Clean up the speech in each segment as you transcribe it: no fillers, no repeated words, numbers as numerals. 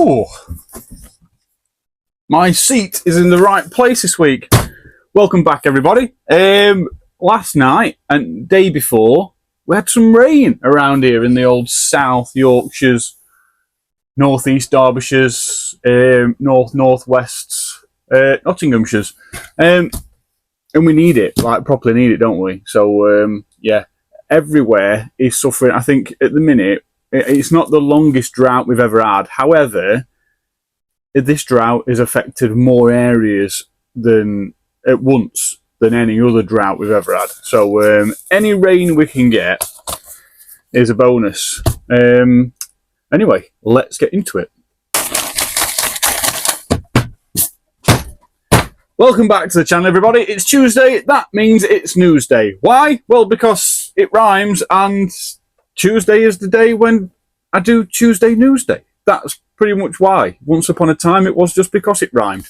Ooh, my seat is in the right place this week. Welcome back, everybody. Last night and day before, we had some rain around here in the old South Yorkshires, North East Derbyshires, North Wests, Nottinghamshires, and we need it, like properly need it, don't we? So yeah, everywhere is suffering. I think at the minute it's not the longest drought we've ever had. However, this drought has affected more areas than at once than any other drought we've ever had. So any rain we can get is a bonus. Anyway, let's get into it. Welcome back to the channel, everybody. It's Tuesday. That means it's Newsday. Why? Well, because it rhymes, and Tuesday is the day when I do Tuesday Newsday. That's pretty much why. Once upon a time, it was just because it rhymed.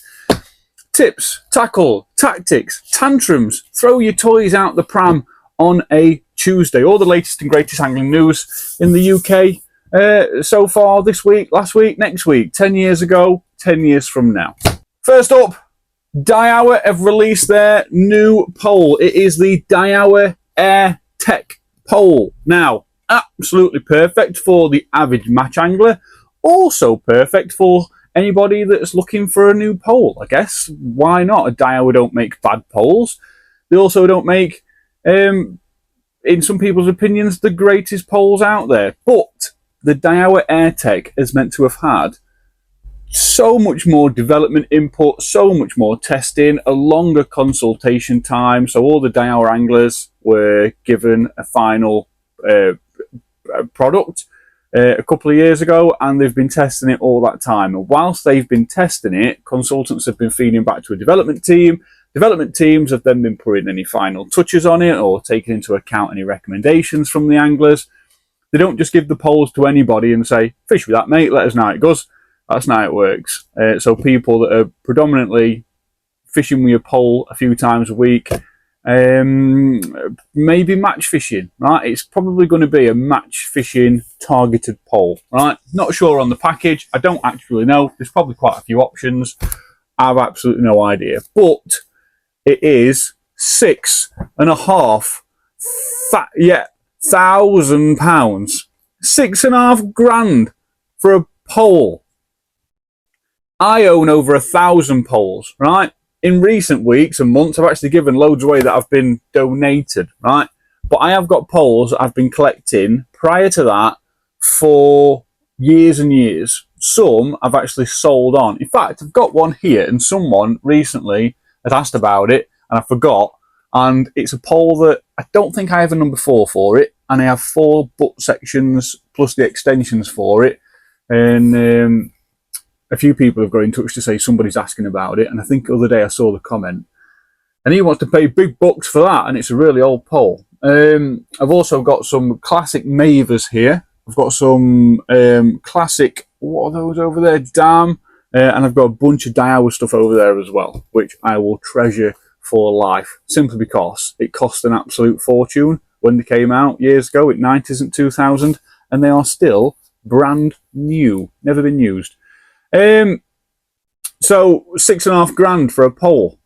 Tips, tackle, tactics, tantrums, throw your toys out the pram on a Tuesday. All the latest and greatest angling news in the UK so far this week, last week, next week, 10 years ago, 10 years from now. First up, Daiwa have released their new pole. It is the Daiwa Air Tech pole. Now, absolutely perfect for the avid match angler. Also perfect for anybody that's looking for a new pole, I guess. Why not? Daiwa don't make bad poles. They also don't make, in some people's opinions, the greatest poles out there. But the Daiwa Air Tech is meant to have had so much more development input, so much more testing, a longer consultation time. So all the Daiwa anglers were given a final product a couple of years ago, and they've been testing it all that time. And whilst they've been testing it, consultants have been feeding back to a development team. Development teams have then been putting any final touches on it or taking into account any recommendations from the anglers. They don't just give the poles to anybody and say, fish with that, mate, let us know how it goes. That's not how it works. So people that are predominantly fishing with a pole a few times a week, maybe match fishing, right? It's probably going to be a match fishing targeted pole, right? Not sure on the package. I don't actually know. There's probably quite a few options. I have absolutely no idea. But it is £6,500. £6,500 for a pole. I own over 1,000 poles, right? In recent weeks and months, I've actually given loads away that have been donated, right? But I have got poles that I've been collecting prior to that for years and years. Some I've actually sold on. In fact, I've got one here, and someone recently had asked about it, and I forgot. And it's a pole that I don't think I have a number 4 for it, and I have 4 butt sections plus the extensions for it. And a few people have got in touch to say somebody's asking about it, and I think the other day I saw the comment, and he wants to pay big bucks for that, and it's a really old pole. I've also got some classic Mavers here. I've got some classic, what are those over there, Dam, and I've got a bunch of Daiwa stuff over there as well, which I will treasure for life, simply because it cost an absolute fortune when they came out years ago, in 90s and 2000, and they are still brand new, never been used. So £6,500 for a pole.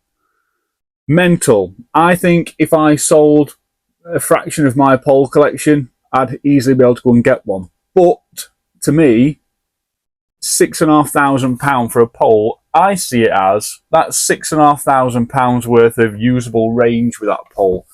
Mental. I think if I sold a fraction of my pole collection, I'd easily be able to go and get one. But to me, £6,500 for a pole, I see it as that's £6,500 worth of usable range with that pole.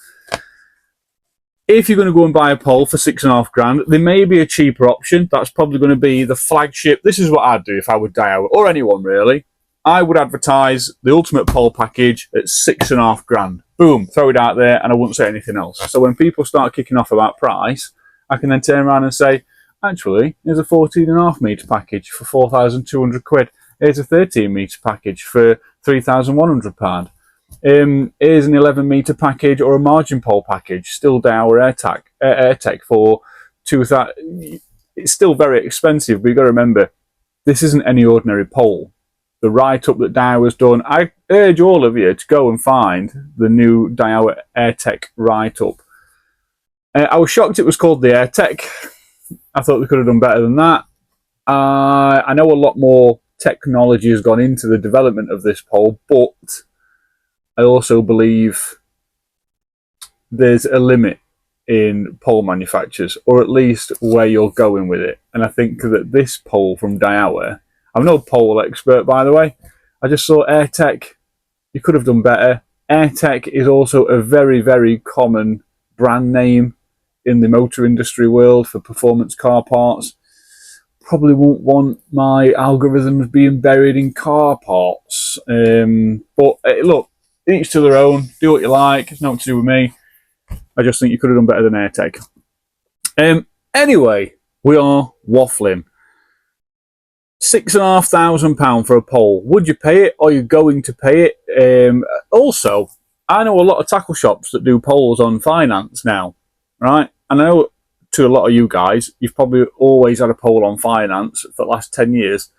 If you're going to go and buy a pole for £6,500, there may be a cheaper option. That's probably going to be the flagship. This is what I'd do if I were Daiwa, or anyone really. I would advertise the ultimate pole package at £6,500. Boom, throw it out there, and I wouldn't say anything else. So when people start kicking off about price, I can then turn around and say, actually, here's a 14.5 metre package for £4,200. Here's a 13 metre package for £3,100. Here's an 11 metre package or a margin pole package, still Daiwa Air Tech for £2,000. It's still very expensive, but you've got to remember, this isn't any ordinary pole. The write-up that Daiwa's done, I urge all of you to go and find the new Daiwa Air Tech write-up. I was shocked it was called the Air Tech. I thought they could have done better than that. I know a lot more technology has gone into the development of this pole, but I also believe there's a limit in pole manufacturers, or at least where you're going with it. And I think that this pole from Daiwa, I'm no pole expert, by the way. I just saw AirTech. You could have done better. AirTech is also a very, very common brand name in the motor industry world for performance car parts. Probably won't want my algorithms being buried in car parts. But look, each to their own. Do what you like. It's nothing to do with me. I just think you could have done better than AirTech. Anyway, we are waffling. £6,500 for a pole. Would you pay it? Or are you going to pay it? Also, I know a lot of tackle shops that do poles on finance now, right? And I know to a lot of you guys, you've probably always had a pole on finance for the last 10 years.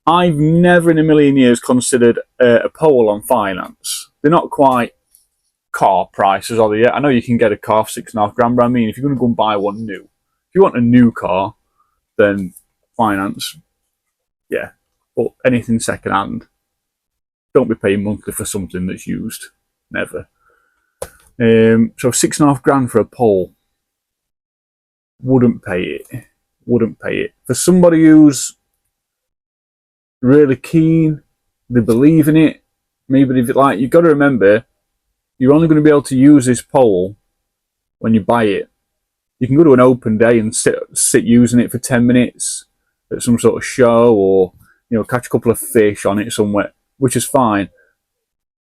I've never in a million years considered a pole on finance. They're not quite car prices, are they yet? I know you can get a car for £6,500, but I mean, if you're going to go and buy one new, if you want a new car, then finance, yeah. But anything second hand, don't be paying monthly for something that's used. Never. So £6,500 for a pole. Wouldn't pay it. Wouldn't pay it. For somebody who's really keen, they believe in it, maybe if like, you've got to remember, you're only going to be able to use this pole when you buy it. You can go to an open day and sit using it for 10 minutes at some sort of show, or catch a couple of fish on it somewhere, which is fine.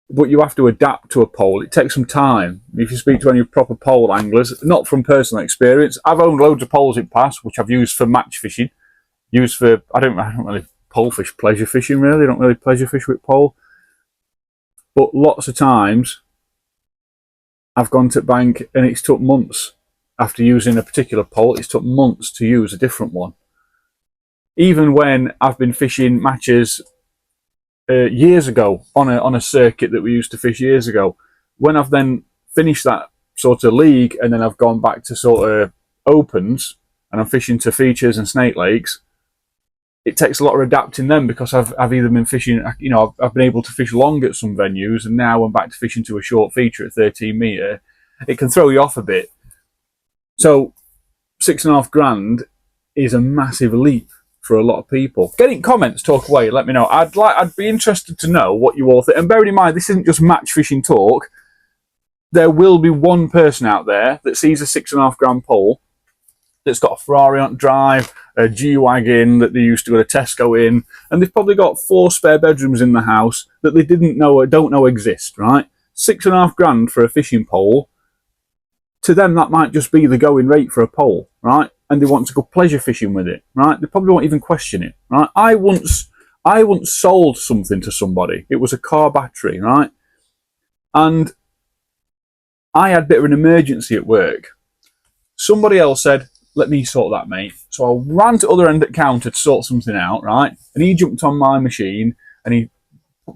But you have to adapt to a pole. It takes some time. If you speak to any proper pole anglers, not from personal experience, I've owned loads of poles in the past, which I've used for match fishing. Used for, I don't really pole fish pleasure fishing really. I don't really pleasure fish with pole. But lots of times, I've gone to bank and it's took months. After using a particular pole, it's took months to use a different one. Even when I've been fishing matches years ago on a circuit that we used to fish years ago, when I've then finished that sort of league and then I've gone back to sort of opens and I'm fishing to features and snake lakes, it takes a lot of adapting then, because I've either been fishing, I've been able to fish long at some venues, and now I'm back to fishing to a short feature at 13 metre. It can throw you off a bit. So £6,500 is a massive leap for a lot of people. Get in comments, talk away, let me know. I'd be interested to know what you all think. And bearing in mind, this isn't just match fishing talk. There will be one person out there that sees a £6,500 pole that's got a Ferrari on drive, a G-Wagon that they used to go to Tesco in, and they've probably got 4 spare bedrooms in the house that they don't know exist, right? £6,500 for a fishing pole, to them that might just be the going rate for a pole, right? And they want to go pleasure fishing with it, right? They probably won't even question it, right? I once sold something to somebody. It was a car battery, right? And I had a bit of an emergency at work. Somebody else said, let me sort that, mate. So I ran to the other end of the counter to sort something out, right? And he jumped on my machine and he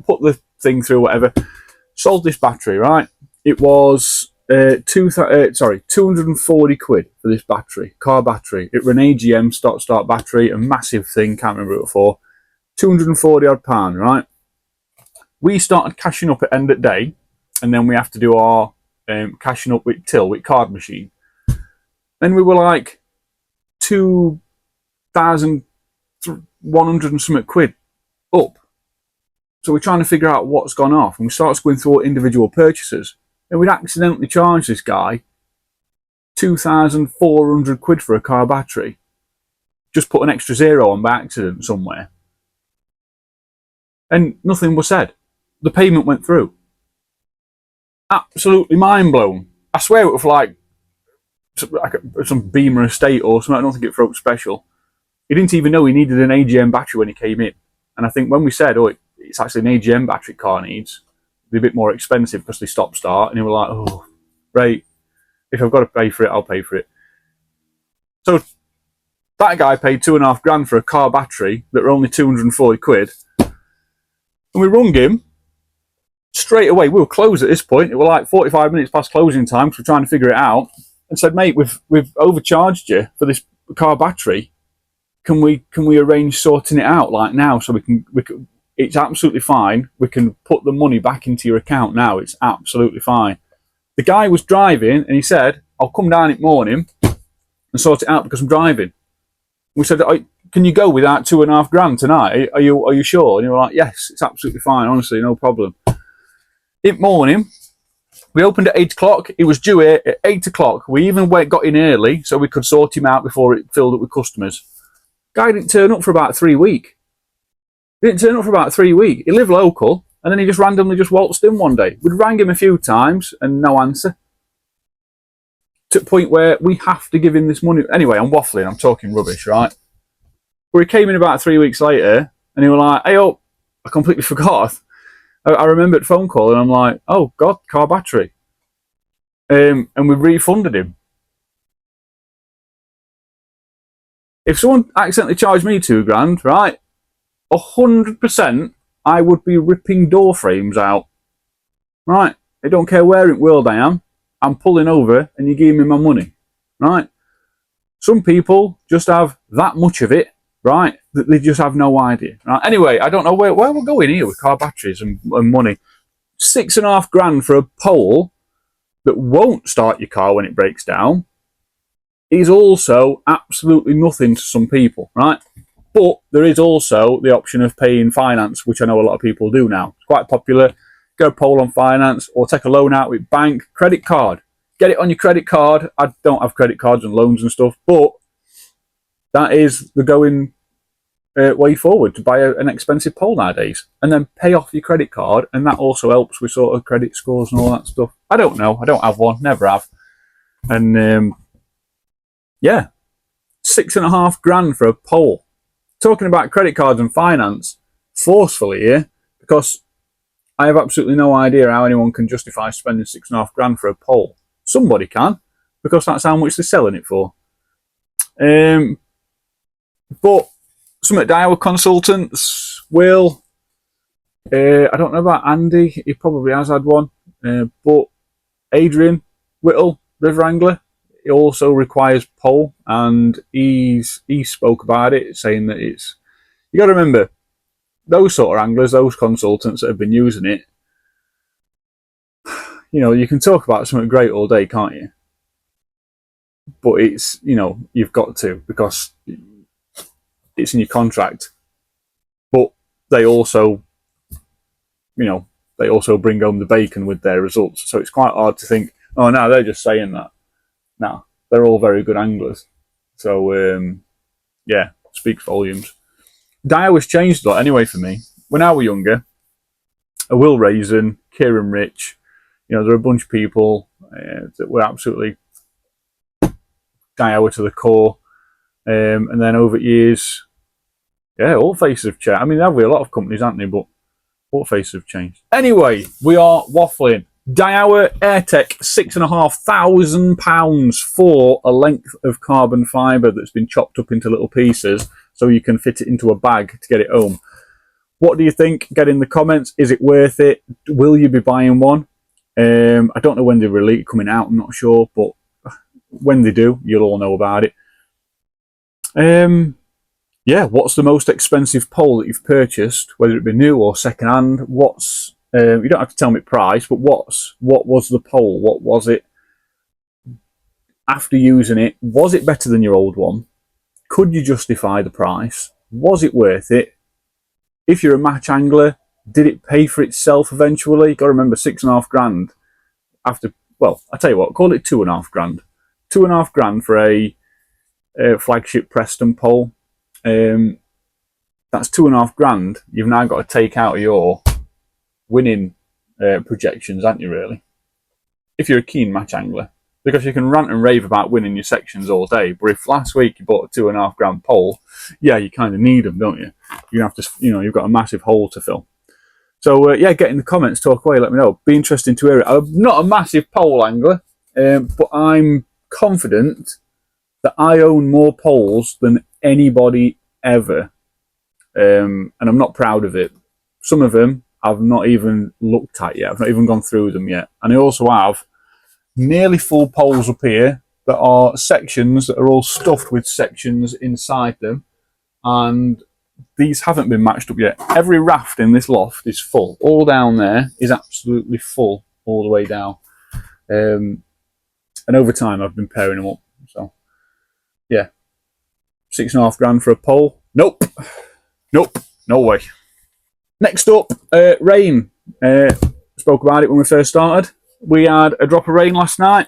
put the thing through, whatever. Sold this battery, right? It was 240 quid for this battery, car battery. It ran AGM, start battery, a massive thing, can't remember what it for. 240 odd pound, right? We started cashing up at end of day, and then we have to do our cashing up with till, with card machine. Then we were like 2,100 and something quid up. So we're trying to figure out what's gone off, and we started going through individual purchases, and we'd accidentally charged this guy 2,400 quid for a car battery. Just put an extra zero on by accident somewhere. And nothing was said. The payment went through. Absolutely mind blown. I swear it was like some Beamer estate or something. I don't think it broke special. He didn't even know he needed an AGM battery when he came in. And I think when we said, oh, it's actually an AGM battery car needs, it'd be a bit more expensive because they stop start. And he was like, oh, right, if I've got to pay for it, I'll pay for it. So that guy paid £2,500 for a car battery that were only 240 quid. And we rung him straight away. We were closed at this point. It was like 45 minutes past closing time because we're trying to figure it out. And said, mate, we've overcharged you for this car battery. can we arrange sorting it out like now so we can it's absolutely fine. We can put the money back into your account now. It's absolutely fine. The guy was driving and he said, I'll come down in the morning and sort it out because I'm driving. We said, can you go without $2,500 tonight? Are you sure? And he was like, yes, it's absolutely fine. Honestly, no problem. In the morning, we opened at 8 o'clock. He was due here at 8 o'clock. We even got in early so we could sort him out before it filled up with customers. Guy didn't turn up for about 3 weeks. He lived local, and then he just randomly just waltzed in one day. We'd rang him a few times and no answer. To the point where we have to give him this money. Anyway, I'm waffling. I'm talking rubbish, right? But he came in about 3 weeks later, and he was like, hey, oh, I completely forgot. I remembered the phone call, and I'm like, oh, God, car battery. And we refunded him. If someone accidentally charged me $2,000, right, 100% I would be ripping door frames out. Right? I don't care where in the world I am. I'm pulling over and you give me my money. Right? Some people just have that much of it, right, that they just have no idea. Right? Anyway, I don't know where we're going here with car batteries and money. $6,500 for a pole that won't start your car when it breaks down is also absolutely nothing to some people, right? But there is also the option of paying finance, which I know a lot of people do now. It's quite popular. Get a pole on finance or take a loan out with bank, credit card. Get it on your credit card. I don't have credit cards and loans and stuff, but that is the going way forward to buy an expensive pole nowadays. And then pay off your credit card, and that also helps with sort of credit scores and all that stuff. I don't know. I don't have one. Never have. And yeah, $6,500 for a pole. Talking about credit cards and finance forcefully here, because I have absolutely no idea how anyone can justify spending $6,500 for a pole. Somebody can, because that's how much they're selling it for. But some at Daiwa consultants will. I don't know about Andy. He probably has had one. But Adrian Whittle, River Angler, it also requires pole, and he spoke about it, saying that it's, you got to remember, those sort of anglers, those consultants that have been using it, you know, you can talk about something great all day, can't you? But it's, you know, you've got to, because it's in your contract. But they also, you know, they also bring home the bacon with their results. So it's quite hard to think, oh no, they're just saying that. No, they're all very good anglers. So, yeah, speaks volumes. Daiwa's changed a lot anyway for me. When I was younger, Will Raisin, Kieran Rich, you know, there were a bunch of people that were absolutely Daiwa to the core. And then over years, yeah, all faces have changed. I mean, there have a lot of companies, aren't they? But all faces have changed. Anyway, we are waffling. Daiwa AirTech, £6,500 for a length of carbon fibre that's been chopped up into little pieces so you can fit it into a bag to get it home. What do you think? Get in the comments. Is it worth it? Will you be buying one? I don't know when they're really coming out. I'm not sure, but when they do, you'll all know about it. Yeah, what's the most expensive pole that you've purchased, whether it be new or second hand? What's you don't have to tell me price, but what was the pole? What was it after using it? Was it better than your old one? Could you justify the price? Was it worth it? If you're a match angler, did it pay for itself eventually? You've got to remember, £6,500 after, well, I tell you what, call it £2,500. £2,500 for a flagship Preston pole. That's £2,500 you've now got to take out of your winning projections, aren't you, really? If you're a keen match angler. Because you can rant and rave about winning your sections all day, but if last week you bought a £2,500 pole, yeah, you kind of need them, don't you? You have to, you know, you've got a massive hole to fill. So yeah, get in the comments, talk away, let me know. Be interesting to hear it. I'm not a massive pole angler, but I'm confident that I own more poles than anybody ever, and I'm not proud of it. Some of them I've not even looked at yet. I've not even gone through them yet. And I also have nearly full poles up here that are sections that are all stuffed with sections inside them and these haven't been matched up yet. Every raft in this loft is full. All down there is absolutely full all the way down. And over time, I've been pairing them up. So, yeah, £6.5 grand for a pole. Nope, nope, no way. Next up, rain. Spoke about it when we first started. We had a drop of rain last night.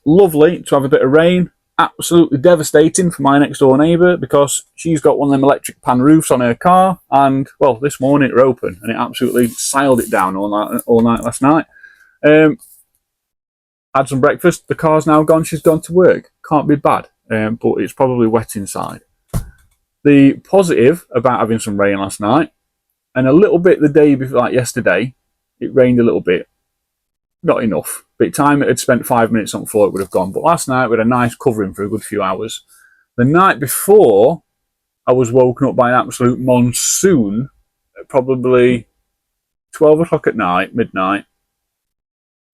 Lovely to have a bit of rain. Absolutely devastating for my next door neighbour because she's got one of them electric pan roofs on her car, and well, this morning it were open and it absolutely siled it down all night last night. Had some breakfast. The car's now gone. She's gone to work. Can't be bad, but it's probably wet inside. The positive about having some rain last night, and a little bit the day before, like yesterday, it rained a little bit. Not enough. By the time it had spent 5 minutes on the floor, it would have gone. But last night, we had a nice covering for a good few hours. The night before, I was woken up by an absolute monsoon at probably 12 o'clock at night, midnight.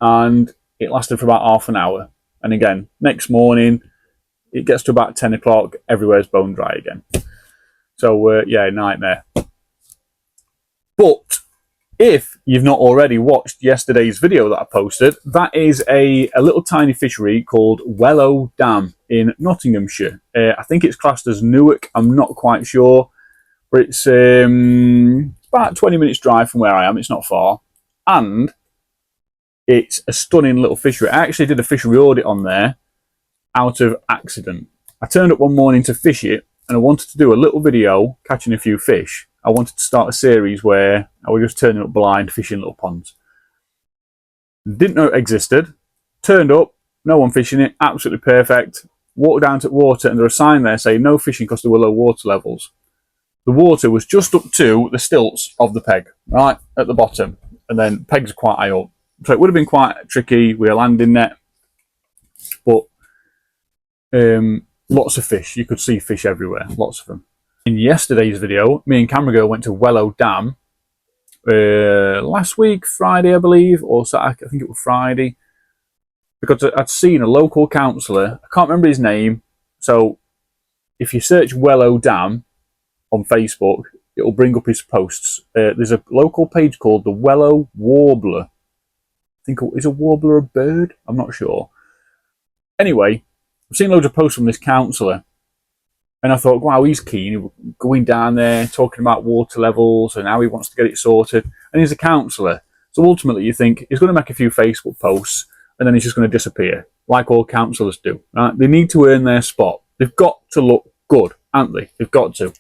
And it lasted for about half an hour. And again, next morning, it gets to about 10 o'clock, everywhere's bone dry again. So, yeah, nightmare. But if you've not already watched yesterday's video that I posted, that is a little tiny fishery called Wellow Dam in Nottinghamshire. I think it's classed as Newark, I'm not quite sure. But it's about 20 minutes drive from where I am, it's not far. And it's a stunning little fishery. I actually did a fishery audit on there out of accident. I turned up one morning to fish it, and I wanted to do a little video catching a few fish. I wanted to start a series where I was just turning up blind, fishing little ponds. Didn't know it existed. Turned up, no one fishing it, absolutely perfect. Walked down to the water, and there was a sign there saying no fishing because there were low water levels. The water was just up to the stilts of the peg, right at the bottom, and then pegs are quite high up. So it would have been quite tricky with a landing net, but lots of fish. You could see fish everywhere, lots of them. In yesterday's video, me and Camera Girl went to Wellow Dam last week, Friday, I believe, or Saturday, I think it was Friday, because I'd seen a local councillor, I can't remember his name, so if you search Wellow Dam on Facebook, it'll bring up his posts. There's a local page called the Wellow Warbler. I think, is a warbler a bird? I'm not sure. Anyway, I've seen loads of posts from this councillor, and I thought, wow, he's keen, going down there, talking about water levels and how he wants to get it sorted. And he's a councillor. So ultimately you think he's going to make a few Facebook posts and then he's just going to disappear, like all councillors do. Right? They need to earn their spot. They've got to look good, haven't they? They've got to.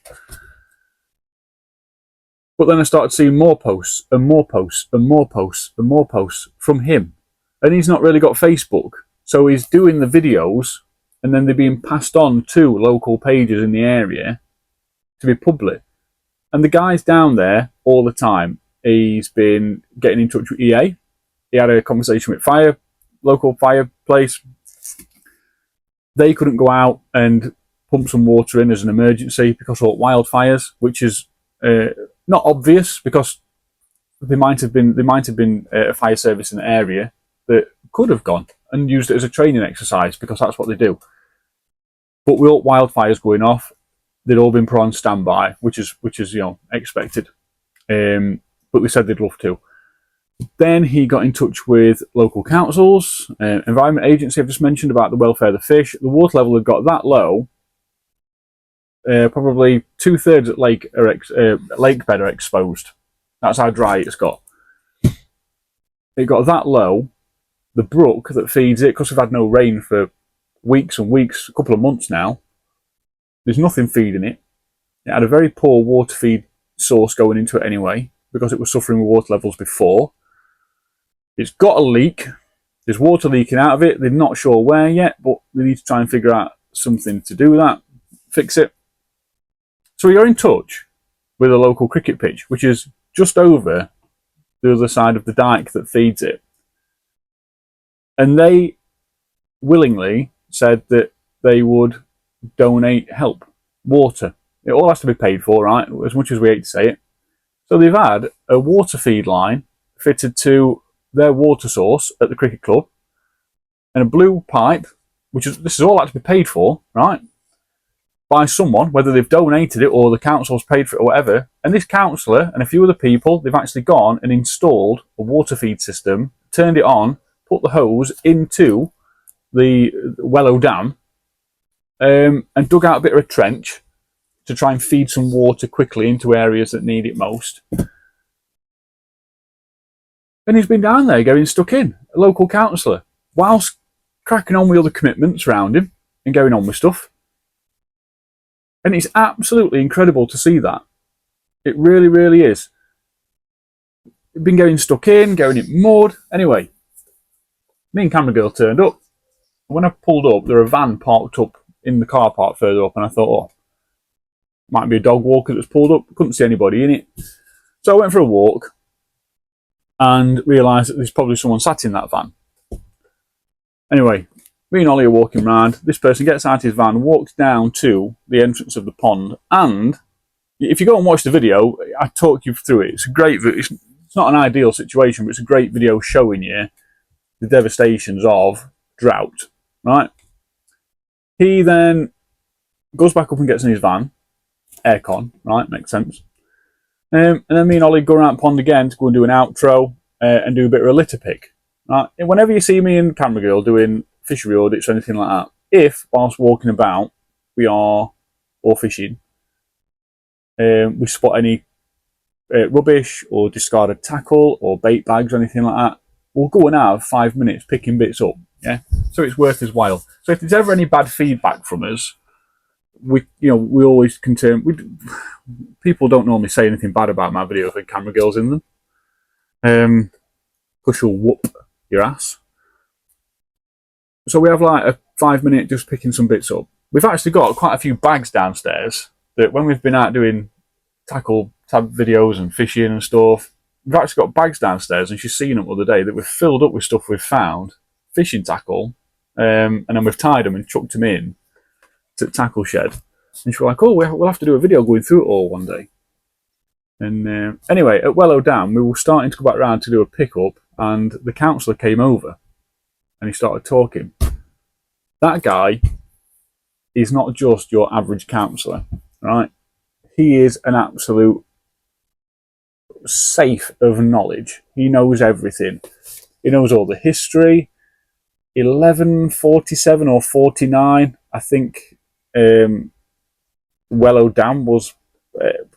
But then I started seeing more posts and more posts and more posts and more posts from him. And he's not really got Facebook. So he's doing the videos, and then they're being passed on to local pages in the area to be public. And the guy's down there all the time. He's been getting in touch with EA. He had a conversation with local fireplace. They couldn't go out and pump some water in as an emergency because of wildfires, which is not obvious because there might have been a fire service in the area that could have gone and used it as a training exercise because that's what they do. But with all wildfires going off, they'd all been put on standby, which is expected. But they said they'd love to. Then he got in touch with local councils, Environment Agency. I've just mentioned about the welfare of the fish. The water level had got that low. Probably 2/3 of lake bed are exposed. That's how dry it's got. It got that low. The brook that feeds it, because we've had no rain for weeks and weeks, a couple of months now, there's nothing feeding it. It had a very poor water feed source going into it anyway, because it was suffering with water levels before. It's got a leak. There's water leaking out of it. They're not sure where yet, but they need to try and figure out something to do with that, fix it. So you're in touch with a local cricket pitch, which is just over the other side of the dike that feeds it. And they willingly said that they would donate help, water. It all has to be paid for, right? As much as we hate to say it. So they've had a water feed line fitted to their water source at the cricket club, and a blue pipe, this is all had to be paid for, right? by someone, whether they've donated it or the council's paid for it or whatever. And this councillor and a few other people, they've actually gone and installed a water feed system, turned it on, put the hose into the Wellow Dam, and dug out a bit of a trench to try and feed some water quickly into areas that need it most. And he's been down there getting stuck in, a local councillor, whilst cracking on with other commitments around him and going on with stuff. And it's absolutely incredible to see that. It really, really is. He's been getting stuck in, going in mud. Anyway, me and camera girl turned up. When I pulled up, there was a van parked up in the car park further up, and I thought, oh, might be a dog walker that's pulled up. Couldn't see anybody in it. So I went for a walk and realised that there's probably someone sat in that van. Anyway, me and Ollie are walking round. This person gets out of his van, walks down to the entrance of the pond, and if you go and watch the video, I talk you through it. It's a great video. It's not an ideal situation, but it's a great video showing you the devastations of drought, right? He then goes back up and gets in his van, aircon, right? Makes sense. And then me and Ollie go around the pond again to go and do an outro and do a bit of a litter pick. Right? And whenever you see me and camera girl doing fishery audits or anything like that, if whilst walking about we are or fishing, we spot any rubbish or discarded tackle or bait bags or anything like that, we'll go and have 5 minutes picking bits up. Yeah, so it's worth his while. So if there's ever any bad feedback from us, we always people don't normally say anything bad about my videos with camera girls in them, because she'll whoop your ass. So we have like a 5 minute just picking some bits up. We've actually got quite a few bags downstairs that when we've been out doing tackle tab videos and fishing and stuff, we've actually got bags downstairs, and she's seen them the other day that we've filled up with stuff we've found, fishing tackle, and then we've tied them and chucked them in to the tackle shed. And she was like, oh, we'll have to do a video going through it all one day. And anyway, at Wellow Dam, we were starting to go back round to do a pickup, and the councillor came over and he started talking. That guy is not just your average councillor, right? He is an absolute safe of knowledge. He knows everything. He knows all the history. 1147 or 49, I think, Wellow Dam was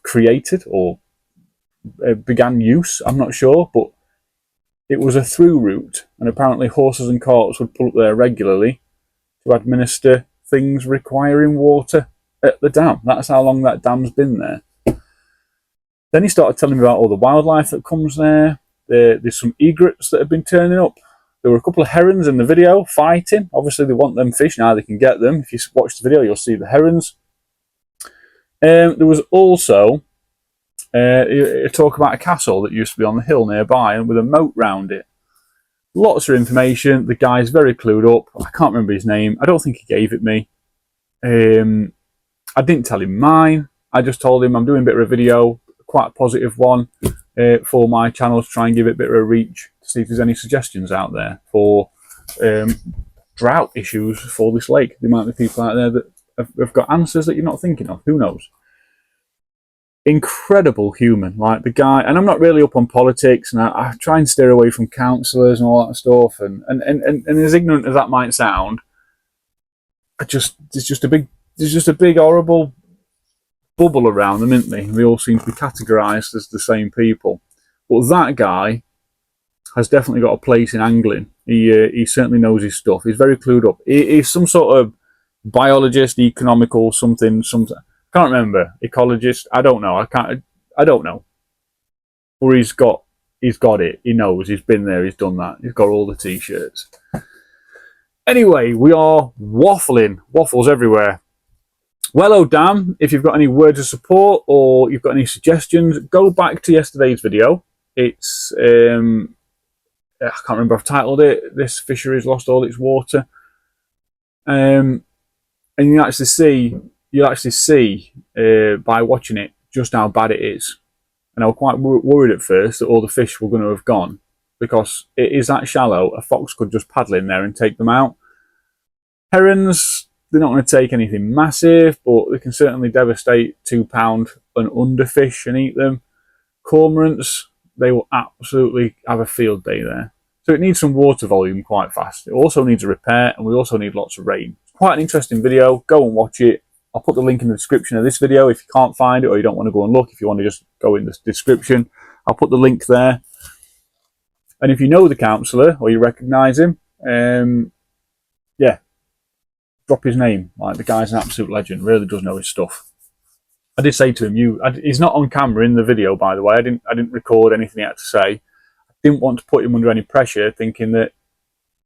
created or began use. I'm not sure, but it was a through route, and apparently horses and carts would pull up there regularly to administer things requiring water at the dam. That's how long that dam's been there. Then he started telling me about all the wildlife that comes there. There's some egrets that have been turning up. There were a couple of herons in the video fighting. Obviously, they want them fish. Now they can get them. If you watch the video, you'll see the herons. There was also a talk about a castle that used to be on the hill nearby and with a moat round it. Lots of information. The guy's very clued up. I can't remember his name. I don't think he gave it me. I didn't tell him mine. I just told him I'm doing a bit of a video, quite a positive one, for my channel to try and give it a bit of a reach, to see if there's any suggestions out there for drought issues for this lake. The amount of people out there that have got answers that you're not thinking of. Who knows? Incredible human, like the guy. And I'm not really up on politics, and I try and steer away from councillors and all that stuff. And as ignorant as that might sound, there's just a big horrible bubble around them, isn't they? They all seem to be categorised as the same people. But that guy has definitely got a place in angling. He certainly knows his stuff. He's very clued up. He's some sort of biologist, economical, something. Can't remember. Ecologist. I don't know. I don't know. Or he's got it. He knows. He's been there. He's done that. He's got all the t-shirts. Anyway, we are waffling. Waffles everywhere. Wellow Dam, if you've got any words of support or you've got any suggestions, go back to yesterday's video. It's, I can't remember if I've titled it, This Fishery's Lost All Its Water. And you'll actually see by watching it just how bad it is. And I was quite worried at first that all the fish were going to have gone, because it is that shallow. A fox could just paddle in there and take them out. Herons, they're not going to take anything massive, but they can certainly devastate 2 pound and under fish and eat them. Cormorants, they will absolutely have a field day there. So it needs some water volume quite fast. It also needs a repair, and we also need lots of rain. It's quite an interesting video. Go and watch it. I'll put the link in the description of this video if you can't find it or you don't want to go and look. If you want to just go in the description, I'll put the link there. And if you know the counsellor or you recognise him, yeah, drop his name. Like, the guy's an absolute legend. Really does know his stuff. I did say to him, he's not on camera in the video, by the way. I didn't record anything he had to say. I didn't want to put him under any pressure, thinking that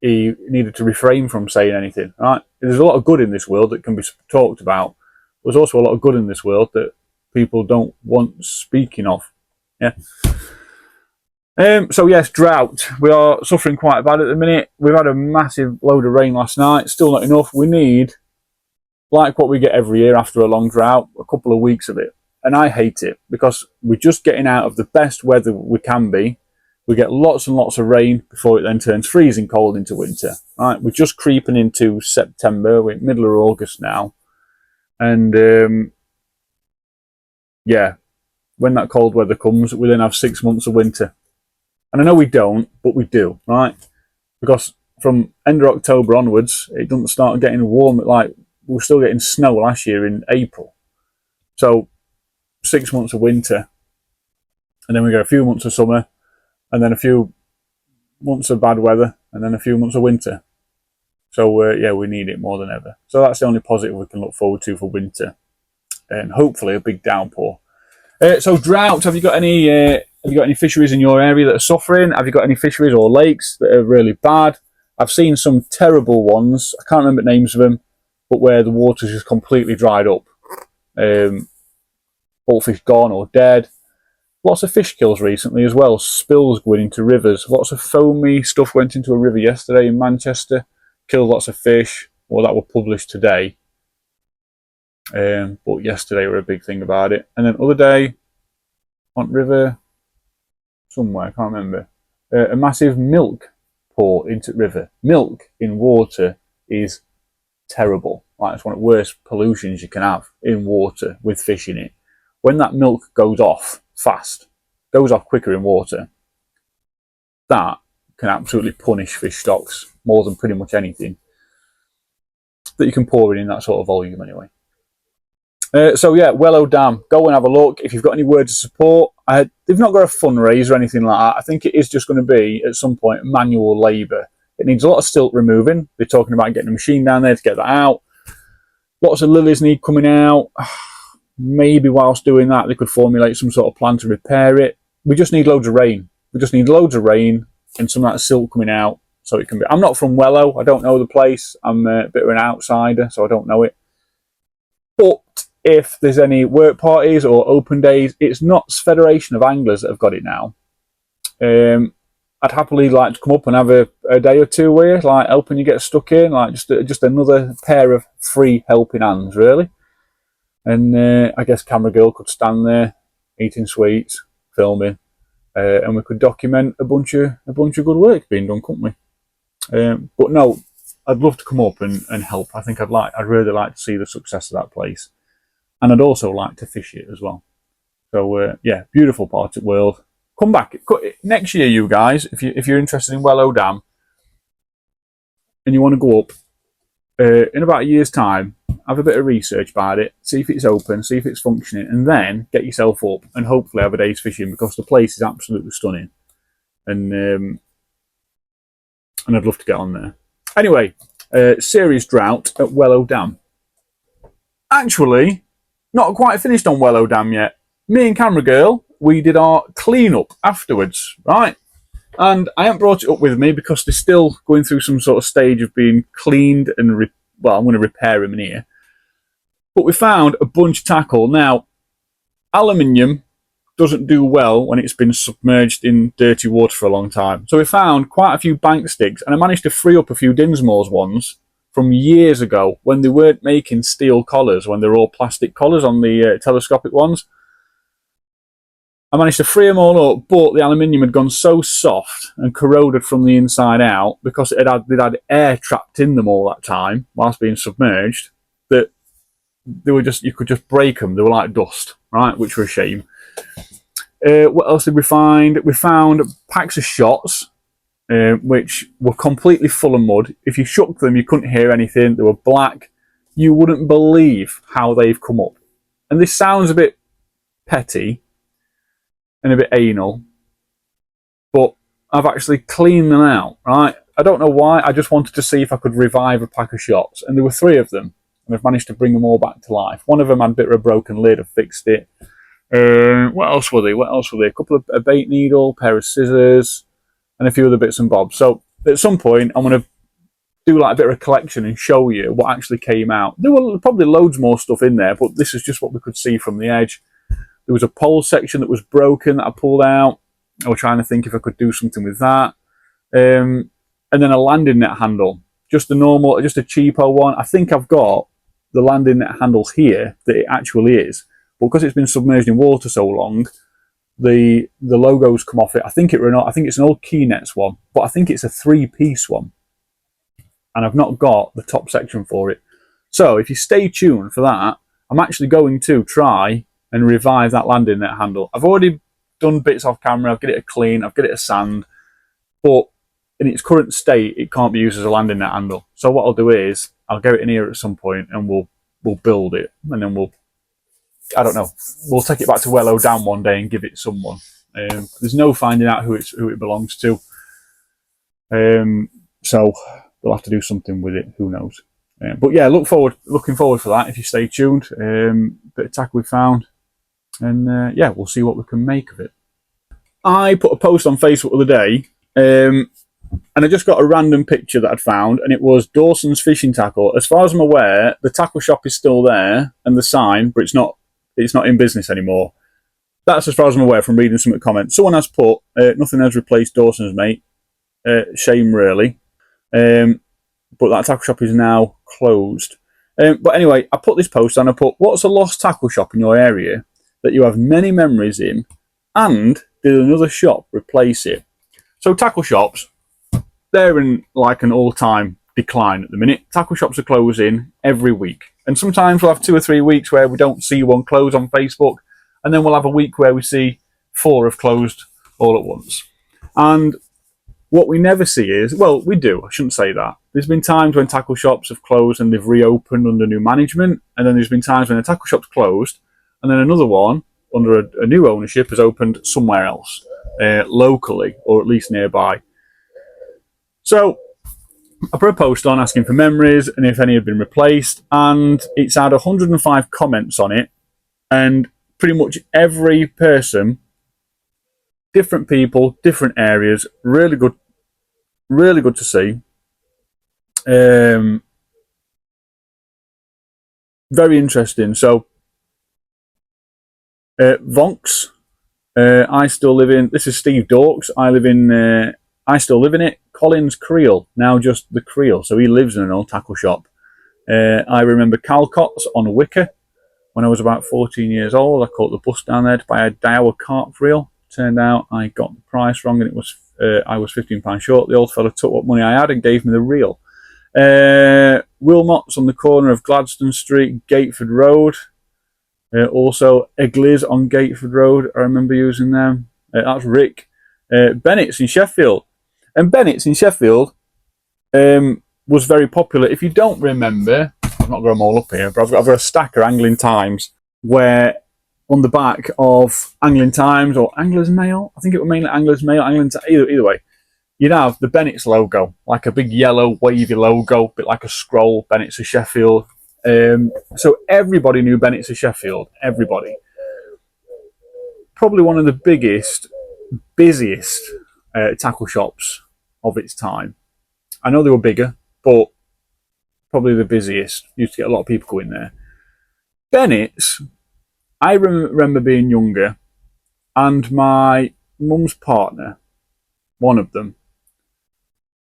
he needed to refrain from saying anything. Right? There's a lot of good in this world that can be talked about. There's also a lot of good in this world that people don't want speaking of. Yeah. So yes, drought. We are suffering quite bad at the minute. We've had a massive load of rain last night. Still not enough. We need, like what we get every year after a long drought, a couple of weeks of it. And I hate it because we're just getting out of the best weather we can be. We get lots and lots of rain before it then turns freezing cold into winter. Right? We're just creeping into September. We're middle of August now. And yeah, when that cold weather comes, we then have 6 months of winter. And I know we don't, but we do, right? Because from end of October onwards, it doesn't start getting warm. Like, we were still getting snow last year in April. So 6 months of winter. And then we get a few months of summer. And then a few months of bad weather. And then a few months of winter. So, yeah, we need it more than ever. So that's the only positive we can look forward to for winter. And hopefully a big downpour. So drought, have you got any fisheries in your area that are suffering? Have you got any fisheries or lakes that are really bad? I've seen some terrible ones. I can't remember the names of them, but where the water's just completely dried up. All fish gone or dead. Lots of fish kills recently as well. Spills going into rivers. Lots of foamy stuff went into a river yesterday in Manchester. Killed lots of fish. Well, that were published today. But yesterday were a big thing about it. And then other day, on river, somewhere, I can't remember, a massive milk pour into the river. Milk in water is terrible. Like, it's one of the worst pollutions you can have in water with fish in it. When that milk goes off fast, goes off quicker in water, that can absolutely punish fish stocks more than pretty much anything that you can pour in that sort of volume anyway. So yeah, Wellow Dam, go and have a look. If you've got any words of support, they've not got a fundraiser or anything like that. I think it is just going to be, at some point, manual labour. It needs a lot of silt removing. They're talking about getting a machine down there to get that out. Lots of lilies need coming out. Maybe whilst doing that, they could formulate some sort of plan to repair it. We just need loads of rain. We just need loads of rain and some of that silt coming out so it can be... I'm not from Wellow. I don't know the place. I'm a bit of an outsider, so I don't know it. But if there's any work parties or open days, it's not Federation of Anglers that have got it now. I'd happily like to come up and have a day or two with you, like helping you get stuck in, like just another pair of free helping hands, really. And I guess camera girl could stand there eating sweets, filming, and we could document a bunch of good work being done, couldn't we? But no, I'd love to come up and help. I think I'd really like to see the success of that place. And I'd also like to fish it as well. So, yeah, beautiful part of the world. Come back next year, you guys, if you're interested in Wellow Dam and you want to go up in about a year's time, have a bit of research about it, see if it's open, see if it's functioning, and then get yourself up and hopefully have a day's fishing, because the place is absolutely stunning. And I'd love to get on there. Anyway, serious drought at Wellow Dam. Actually, not quite finished on Wellow Dam yet. Me and camera girl, we did our clean up afterwards, right? And I haven't brought it up with me because they're still going through some sort of stage of being cleaned and, well, I'm going to repair them in here. But we found a bunch of tackle. Now, aluminium doesn't do well when it's been submerged in dirty water for a long time. So we found quite a few bank sticks, and I managed to free up a few Dinsmore's ones from years ago when they weren't making steel collars, when they were all plastic collars on the telescopic ones. I managed to free them all up, but the aluminium had gone so soft and corroded from the inside out because they'd had air trapped in them all that time whilst being submerged, they were just, you could just break them. They were like dust, right? Which were a shame. What else did we find? We found packs of shots, which were completely full of mud. If you shook them, you couldn't hear anything. They were black. You wouldn't believe how they've come up. And this sounds a bit petty and a bit anal, but I've actually cleaned them out, right? I don't know why. I just wanted to see if I could revive a pack of shots. And there were 3 of them. And I've managed to bring them all back to life. One of them had a bit of a broken lid. I fixed it. What else were they? A couple of a bait needle, pair of scissors, and a few other bits and bobs. So at some point, I'm going to do like a bit of a collection and show you what actually came out. There were probably loads more stuff in there, but this is just what we could see from the edge. There was a pole section that was broken that I pulled out. I was trying to think if I could do something with that. And then a landing net handle. Just a normal, just a cheapo one. I think I've got the landing net handle here that it actually is. But because it's been submerged in water so long, the logos come off it. I think it's an old Key Nets one, but I think it's a 3-piece one. And I've not got the top section for it. So if you stay tuned for that, I'm actually going to try and revive that landing net handle. I've already done bits off camera. I've got it a clean. I've got it a sand. But in its current state, it can't be used as a landing net handle. So what I'll do is I'll get it in here at some point and we'll build it, and then we'll take it back to Wellow down one day and give it someone. There's no finding out who it belongs to. So we'll have to do something with it. Who knows? But yeah, looking forward for that if you stay tuned. Bit of tackle we found, and yeah, we'll see what we can make of it. I put a post on Facebook the other day, and I just got a random picture that I'd found, and it was Dawson's fishing tackle. As far as I'm aware, the tackle shop is still there and the sign, but it's not in business anymore. That's as far as I'm aware from reading some of the comments. Someone has put, nothing has replaced Dawson's, mate. Shame, really. But that tackle shop is now closed. But anyway, I put this post on. I put, what's a lost tackle shop in your area that you have many memories in, and did another shop replace it? So tackle shops, they're in like an all-time decline at the minute. Tackle shops are closing every week. And sometimes we'll have 2 or 3 weeks where we don't see one close on Facebook. And then we'll have a week where we see 4 have closed all at once. And what we never see is, well, we do, I shouldn't say that. There's been times when tackle shops have closed and they've reopened under new management. And then there's been times when a tackle shop's closed and then another one under a new ownership has opened somewhere else, locally, or at least nearby. So I put a post on asking for memories and if any have been replaced, and it's had 105 comments on it, and pretty much every person, different people, different areas, really good to see. Very interesting. So Vonks, I still live in, this is Steve Dorks, I still live in it. Collins Creel, now just the Creel, so he lives in an old tackle shop. I remember Calcott's on Wicker. When I was about 14 years old, I caught the bus down there to buy a Daiwa carp reel. Turned out I got the price wrong, and I was £15 short. The old fella took what money I had and gave me the reel. Wilmot's on the corner of Gladstone Street, Gateford Road. Also Egley's on Gateford Road. I remember using them. That's Rick. Bennett's in Sheffield. And Bennett's in Sheffield was very popular. If you don't remember, I'm not got them all up here, but I've got a stack of Angling Times where on the back of Angling Times or Angler's Mail, I think it was mainly Angler's Mail, either way, you'd have the Bennett's logo, like a big yellow wavy logo, a bit like a scroll, Bennett's of Sheffield. So everybody knew Bennett's of Sheffield, everybody. Probably one of the biggest, busiest tackle shops of its time. I know they were bigger, but probably the busiest. Used to get a lot of people going there. Bennett's, I remember being younger, and my mum's partner, one of them,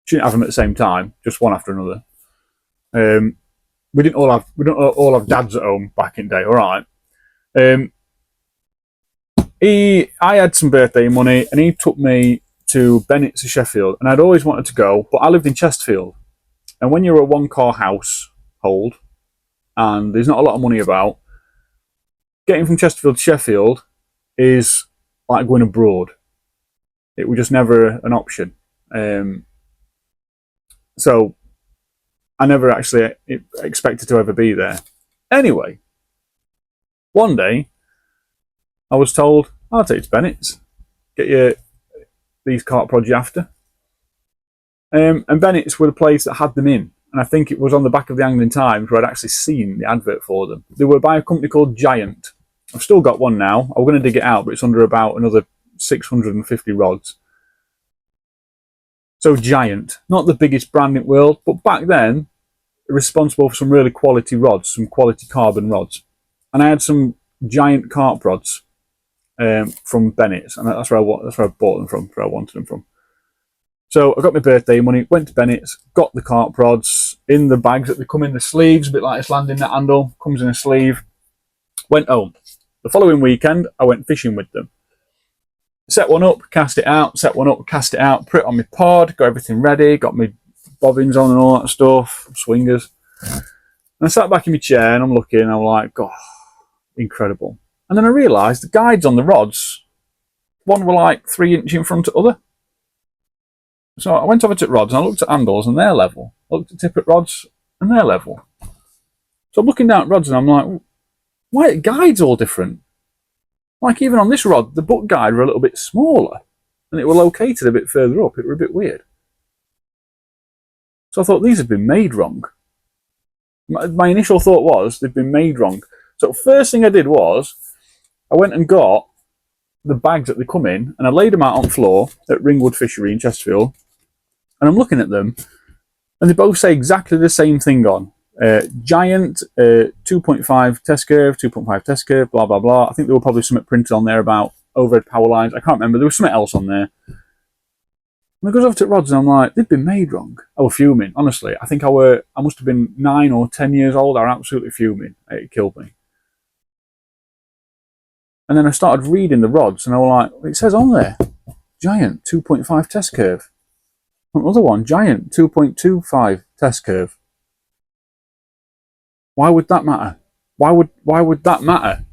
she didn't have them at the same time, just one after another. We didn't all have dads at home back in the day, all right. I had some birthday money, and he took me to Bennett's of Sheffield, and I'd always wanted to go, but I lived in Chesterfield, and when you're a one-car household and there's not a lot of money about, getting from Chesterfield to Sheffield is like going abroad. It was just never an option. So I never actually expected to ever be there. Anyway, one day I was told, I'll take you to Bennett's, get you these cart prods you're after. And Bennett's were the place that had them in. And I think it was on the back of the Angling Times where I'd actually seen the advert for them. They were by a company called Giant. I've still got one now. I'm going to dig it out, but it's under about another 650 rods. So Giant, not the biggest brand in the world, but back then, responsible for some really quality rods, some quality carbon rods. And I had some Giant cart prods from Bennett's, and that's where I bought them from, where I wanted them from. So I got my birthday money, went to Bennett's, got the cart prods in the bags that they come in the sleeves, a bit like this landing net handle, comes in a sleeve. Went home. The following weekend, I went fishing with them. Set one up, cast it out, set one up, cast it out, put it on my pod, got everything ready, got my bobbins on and all that stuff, swingers. And I sat back in my chair and I'm looking and I'm like, God, incredible. And then I realised the guides on the rods, one were like 3 inches in front of the other. So I went over to rods and I looked at handles and they're level. I looked at tippet rods and they're level. So I'm looking down at rods and I'm like, why are the guides all different? Like even on this rod, the butt guide were a little bit smaller and it were located a bit further up. It were a bit weird. So I thought these had been made wrong. My initial thought was they'd been made wrong. So first thing I did was I went and got the bags that they come in and I laid them out on the floor at Ringwood Fishery in Chesterfield. And I'm looking at them and they both say exactly the same thing on. Giant, 2.5 test curve, 2.5 test curve, blah, blah, blah. I think there were probably something printed on there about overhead power lines. I can't remember. There was something else on there. And I goes over to rods and I'm like, they've been made wrong. I was fuming, honestly. I think I must have been 9 or 10 years old. I was absolutely fuming. It killed me. And then I started reading the rods and I was like, it says on there, Giant, 2.5 test curve. Another one, Giant, 2.25 test curve. Why would that matter? Why would that matter?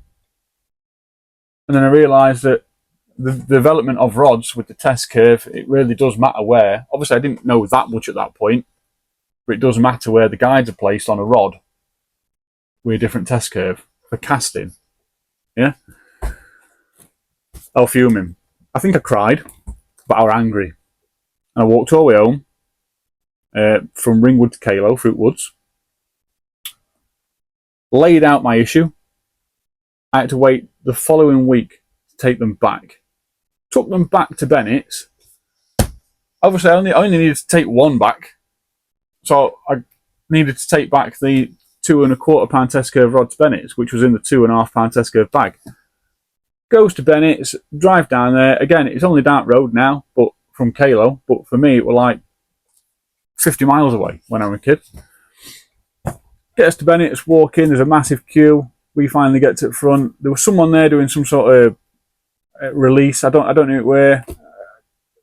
And then I realised that the development of rods with the test curve, it really does matter where. Obviously, I didn't know that much at that point, but it does matter where the guides are placed on a rod with a different test curve for casting. Yeah? I was fuming. I think I cried, but I was angry. And I walked all the way home from Ringwood to Calo, Fruit Woods. Laid out my issue. I had to wait the following week to take them back. Took them back to Bennett's. Obviously, I only needed to take one back. So I needed to take back the 2.25 pound test curve rod to Bennett's, which was in the 2.5 pound test curve bag. Goes to Bennett's, drive down there. Again, it's only down road now, but from Calo. But for me, it was like 50 miles away when I was a kid. Get us to Bennett's, walk in, there's a massive queue. We finally get to the front. There was someone there doing some sort of release. I don't know where.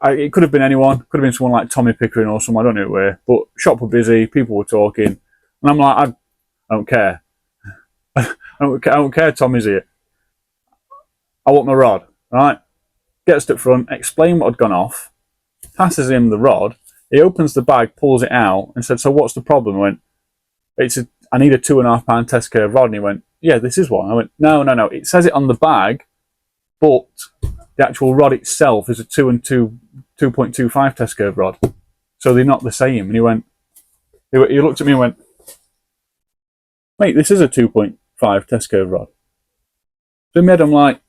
It could have been anyone. Could have been someone like Tommy Pickering or someone. I don't know where. But shop were busy. People were talking. And I'm like, I don't care. I don't care Tommy's here. I want my rod. Right? Gets to the front, explain what had gone off. Passes him the rod. He opens the bag, pulls it out, and said, so what's the problem? I went, I need a 2.5 pound test curve rod. And he went, yeah, this is one. I went, no. It says it on the bag, but the actual rod itself is a 2.25 test curve rod. So they're not the same. And he looked at me and went, mate, this is a 2.5 test curve rod. So in my head, I'm like,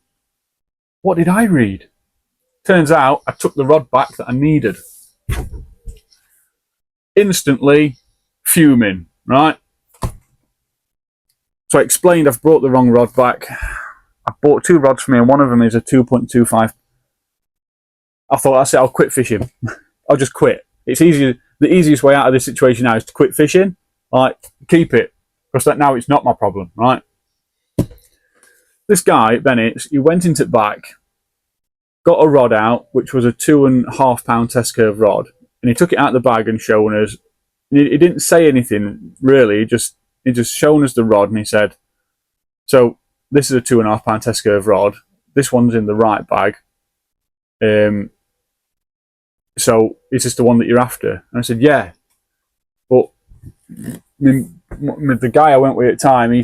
what did I read? Turns out I took the rod back that I needed. Instantly fuming, right? So I explained I've brought the wrong rod back. I bought 2 rods for me and one of them is a 2.25. I thought, that's it, I'll quit fishing. I'll just quit. It's easier. The easiest way out of this situation now is to quit fishing. Like, keep it. Because now it's not my problem, right? This guy, Bennett, he went into the back, got a rod out, which was a 2.5 pound test curve rod. And he took it out of the bag and shown us. He didn't say anything, really. He just he just shown us the rod, and he said, so this is a 2.5 pound test curve rod. This one's in the right bag. So is this the one that you're after? And I said, yeah. But the guy I went with at the time, he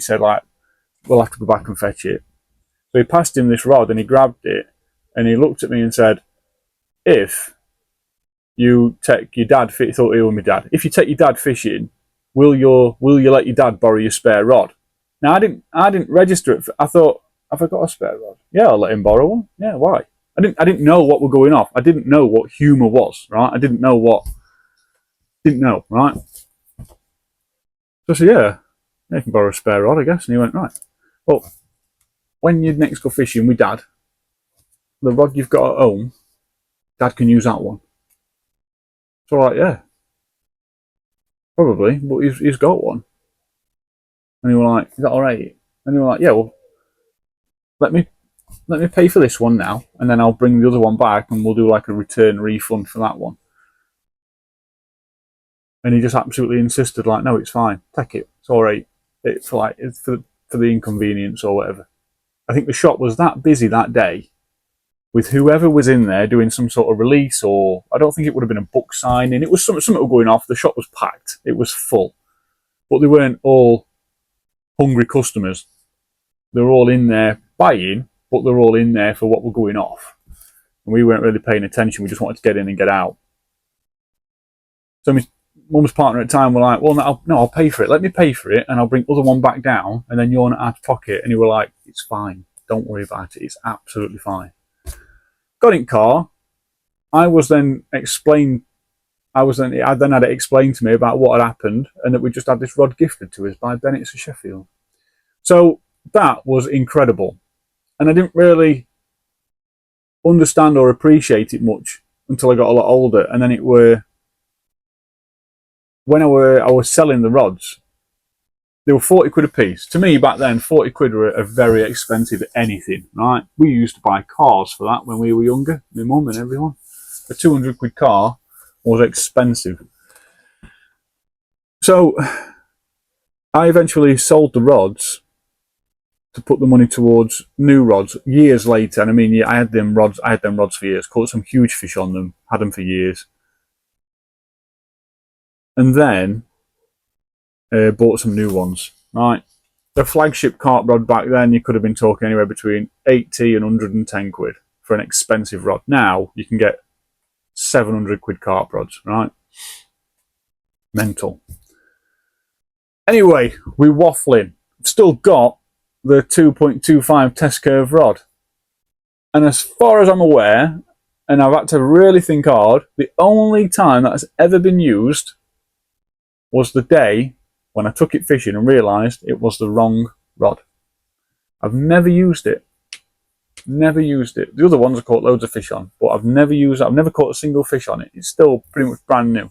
said, like, we'll have to go back and fetch it. So he passed him this rod, and he grabbed it, and he looked at me and said, if you take your dad, he thought he was my dad, if you take your dad fishing, will you let your dad borrow your spare rod? Now, I didn't register it. I thought, have I got a spare rod? Yeah, I'll let him borrow one. Yeah, why? I didn't know what were going off. I didn't know what humour was, right? I didn't know, right? So I said, yeah, you can borrow a spare rod, I guess. And he went, right. Well, when you next go fishing with Dad, the rod you've got at home, Dad can use that one. So I'm like, yeah, probably, but he's got one. And he was like, is that all right? And he was like, yeah, well, let me pay for this one now, and then I'll bring the other one back, and we'll do like a return refund for that one. And he just absolutely insisted, like, no, it's fine, take it, it's all right. It's for the inconvenience or whatever. I think the shop was that busy that day with whoever was in there doing some sort of release, or I don't think it would have been a book signing. It was something going off. The shop was packed. It was full. But they weren't all hungry customers. They were all in there buying, but they were all in there for what were going off. And we weren't really paying attention. We just wanted to get in and get out. So my mum's partner at the time were like, well, no, I'll pay for it. Let me pay for it, and I'll bring other one back down, and then you're not out of pocket. And he were like, it's fine. Don't worry about it. It's absolutely fine. Got in car. I then had it explained to me about what had happened, and that we just had this rod gifted to us by Bennett's of Sheffield. So that was incredible. And I didn't really understand or appreciate it much until I got a lot older. And then when I was selling the rods, they were 40 quid a piece. To me, back then, 40 quid were a very expensive anything, right? We used to buy cars for that when we were younger, my mum and everyone. A 200 quid car was expensive. So I eventually sold the rods to put the money towards new rods years later. And I mean, yeah, I had them rods for years, caught some huge fish on them, had them for years. And then bought some new ones, right? The flagship carp rod back then, you could have been talking anywhere between 80 and 110 quid for an expensive rod. Now you can get 700 quid carp rods, right? Mental. Anyway, we're waffling. Still got the 2.25 test curve rod. And as far as I'm aware, and I've had to really think hard, the only time that has ever been used was the day when I took it fishing and realised it was the wrong rod. I've never used it. Never used it. The other ones I caught loads of fish on, but I've never used it. I've never caught a single fish on it. It's still pretty much brand new.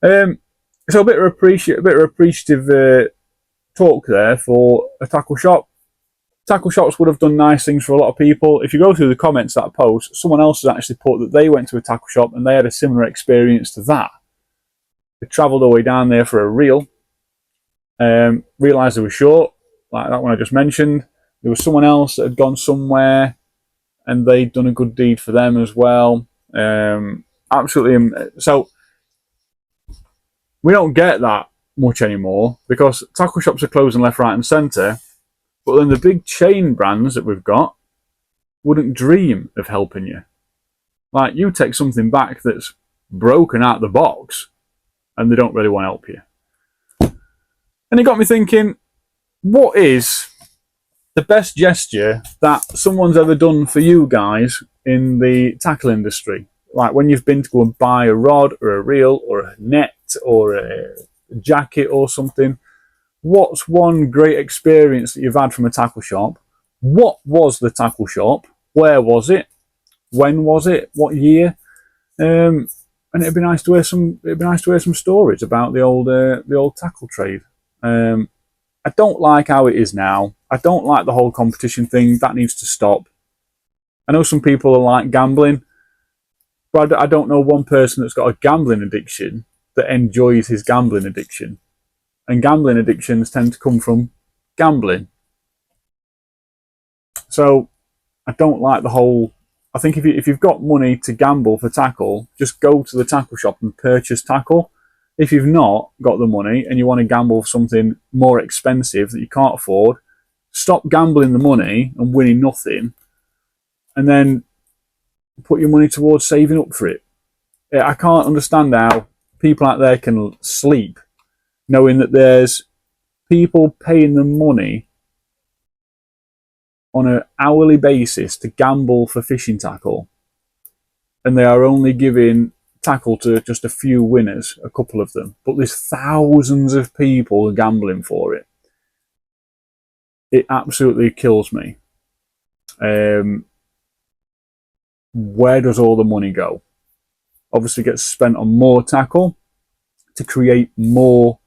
So a bit of appreciative talk there for a tackle shop. Tackle shops would have done nice things for a lot of people. If you go through the comments of that post, someone else has actually put that they went to a tackle shop and they had a similar experience to that. They travelled all the way down there for a reel. Realised they were short, like that one I just mentioned. There was someone else that had gone somewhere and they'd done a good deed for them as well. Absolutely. So we don't get that much anymore because tackle shops are closing left, right and centre. But then the big chain brands that we've got wouldn't dream of helping you. Like, you take something back that's broken out the box and they don't really want to help you. And it got me thinking, what is the best gesture that someone's ever done for you guys in the tackle industry? Like when you've been to go and buy a rod or a reel or a net or a jacket or something. What's one great experience that you've had from a tackle shop? What was the tackle shop? Where was it? When was it? What year? And it'd be nice to hear some stories about the old tackle trade. I don't like how it is now. I don't like the whole competition thing. That needs to stop. I know some people are like gambling, but I don't know one person that's got a gambling addiction that enjoys his gambling addiction. and gambling addictions tend to come from gambling. So I don't like the whole. I think if you've got money to gamble for tackle, just go to the tackle shop and purchase tackle. If you've not got the money and you want to gamble for something more expensive that you can't afford, stop gambling the money and winning nothing, and then put your money towards saving up for it. I can't understand how people out there can sleep knowing that there's people paying them money on an hourly basis to gamble for fishing tackle, and they are only giving tackle to just a few winners, a couple of them, but there's thousands of people gambling for it. It absolutely kills me. Where does all the money go? Obviously gets spent on more tackle to create more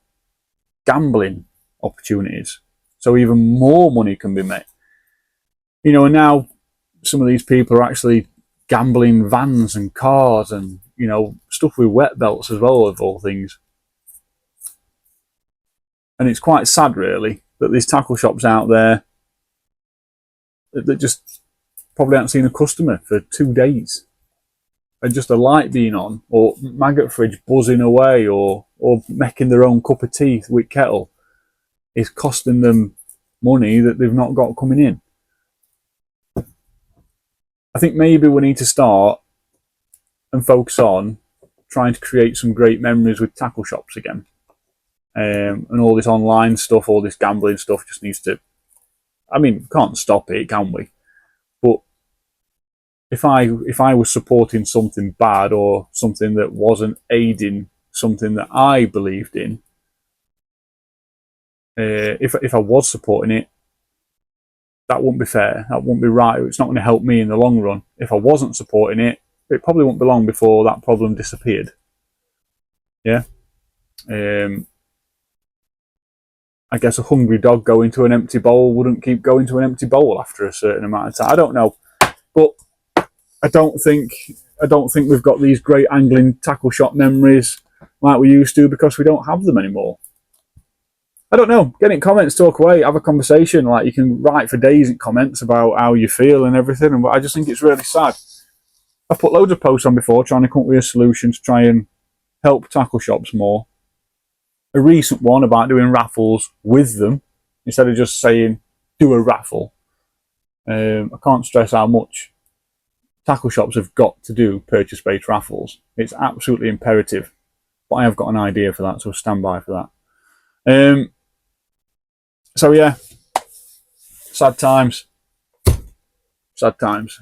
gambling opportunities, so even more money can be made. You know, and now some of these people are actually gambling vans and cars and, you know, stuff with wet belts as well, of all things. And it's quite sad, really, that there's tackle shops out there that just probably haven't seen a customer for 2 days. And just a light being on, or maggot fridge buzzing away, or making their own cup of tea with kettle is costing them money that they've not got coming in. I think maybe we need to start and focus on trying to create some great memories with tackle shops again. And all this online stuff, all this gambling stuff just needs to... I mean, can't stop it, can we? But if I was supporting something bad or something that wasn't aiding something that I believed in, if I was supporting it, that wouldn't be fair. That wouldn't be right. It's not going to help me in the long run. If I wasn't supporting it, it probably wouldn't be long before that problem disappeared. Yeah. I guess a hungry dog going to an empty bowl wouldn't keep going to an empty bowl after a certain amount of time. I don't know, but I don't think we've got these great angling tackle shop memories like we used to because we don't have them anymore. I don't know. Get in comments, talk away, have a conversation. Like, you can write for days in comments about how you feel and everything. And I just think it's really sad. I've put loads of posts on before trying to come up with a solution to try and help tackle shops more. A recent one about doing raffles with them instead of just saying do a raffle. I can't stress how much tackle shops have got to do purchase-based raffles. It's absolutely imperative. But I have got an idea for that, so stand by for that. So yeah, sad times. Sad times.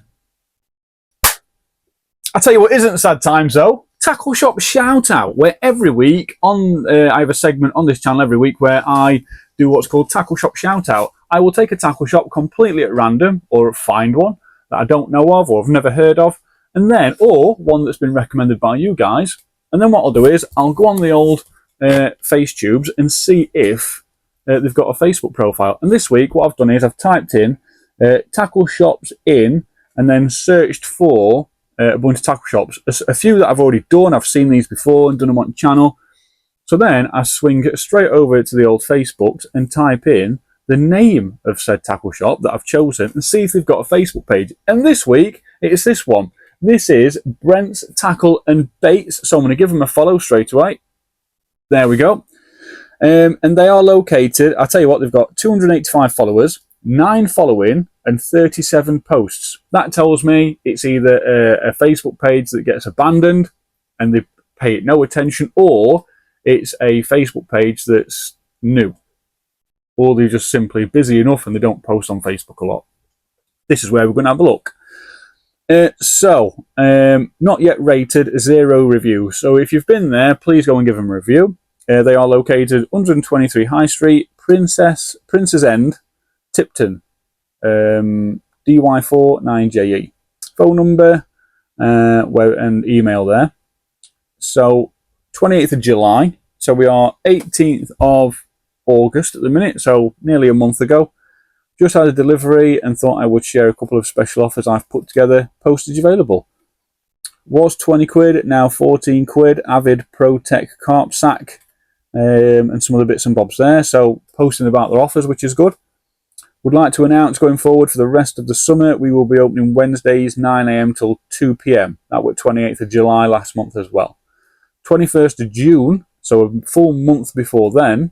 I'll tell you what isn't sad times though. Tackle Shop Shout Out, where every week I have a segment on this channel every week where I do what's called Tackle Shop Shout Out. I will take a tackle shop completely at random, or find one that I don't know of or have never heard of, and then, or one that's been recommended by you guys. And then what I'll do is I'll go on the old FaceTubes and see if they've got a Facebook profile. And this week what I've done is I've typed in tackle shops in and then searched for a bunch of tackle shops. A few that I've already done. I've seen these before and done them on the channel. So then I swing straight over to the old Facebooks and type in the name of said tackle shop that I've chosen and see if they've got a Facebook page. And this week it's this one. This is Brent's Tackle and Baits. So I'm going to give them a follow straight away. There we go. And they are located, I'll tell you what, they've got 285 followers, 9 following, and 37 posts. That tells me it's either a Facebook page that gets abandoned and they pay it no attention, or it's a Facebook page that's new. Or they're just simply busy enough and they don't post on Facebook a lot. This is where we're going to have a look. Not yet rated, 0 review. So if you've been there, please go and give them a review. They are located 123 High Street, Princess End, Tipton, DY4 9JE. Phone number and email there. So 28th of July. So we are 18th of August at the minute. So nearly a month ago. Just had a delivery and thought I would share a couple of special offers I've put together. Postage available. Was 20 quid, now 14 quid. Avid Pro Tech Carp Sack. and some other bits and bobs there. So posting about their offers, which is good. Would like to announce going forward for the rest of the summer, we will be opening Wednesdays 9 AM till 2 PM. That was 28th of July last month as well. 21st of June, so a full month before then.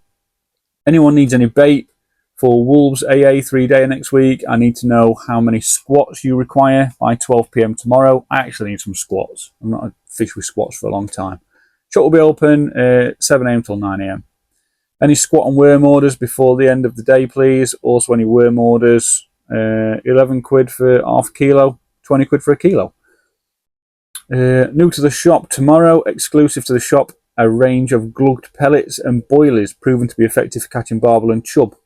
Anyone needs any bait for Wolves AA 3-day next week? I need to know how many squats you require by 12 PM tomorrow. I actually need some squats. I'm not a fish with squats for a long time. Shop will be open 7 AM till 9 AM. Any squat and worm orders before the end of the day, please. Also, any worm orders, 11 quid for half a kilo, 20 quid for a kilo. New to the shop tomorrow, exclusive to the shop, a range of glugged pellets and boilies proven to be effective for catching barbel and chub.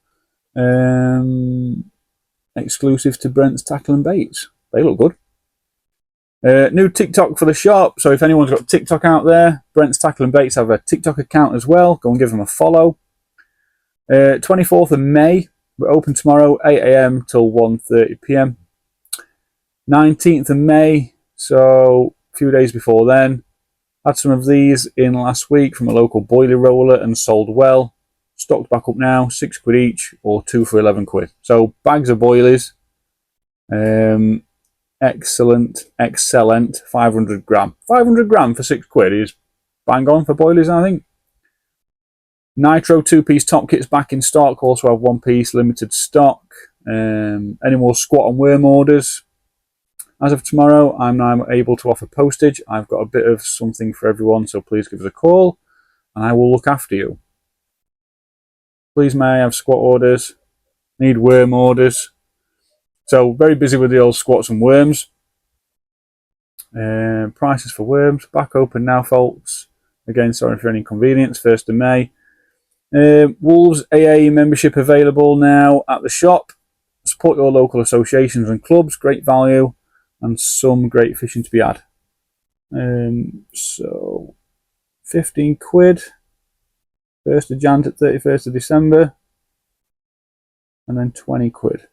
Exclusive to Brent's Tackle and Baits. They look good. New TikTok for the shop. So if anyone's got TikTok out there, Brent's Tackle and Baits have a TikTok account as well. Go and give them a follow. 24th of May, we're open tomorrow, 8 AM till 1:30 PM. 19th of May, so a few days before then. Had some of these in last week from a local boiler roller and sold well. Stocked back up now, 6 quid each or 2 for 11 quid. So bags of boilies. Excellent, 500 gram. 500 gram for 6 quid is bang on for boilies, I think. Nitro 2-piece top kits back in stock. Also have 1-piece limited stock. Any more squat and worm orders? As of tomorrow, I'm now able to offer postage. I've got a bit of something for everyone, so please give us a call and I will look after you. Please may I have squat orders? Need worm orders. So very busy with the old squats and worms. Prices for worms. Back open now, folks. Again, sorry for any inconvenience. 1st of May. Wolves AA membership available now at the shop. Support your local associations and clubs. Great value and some great fishing to be had. So 15 quid. 1st of Jan to 31st of December. And then 20 quid.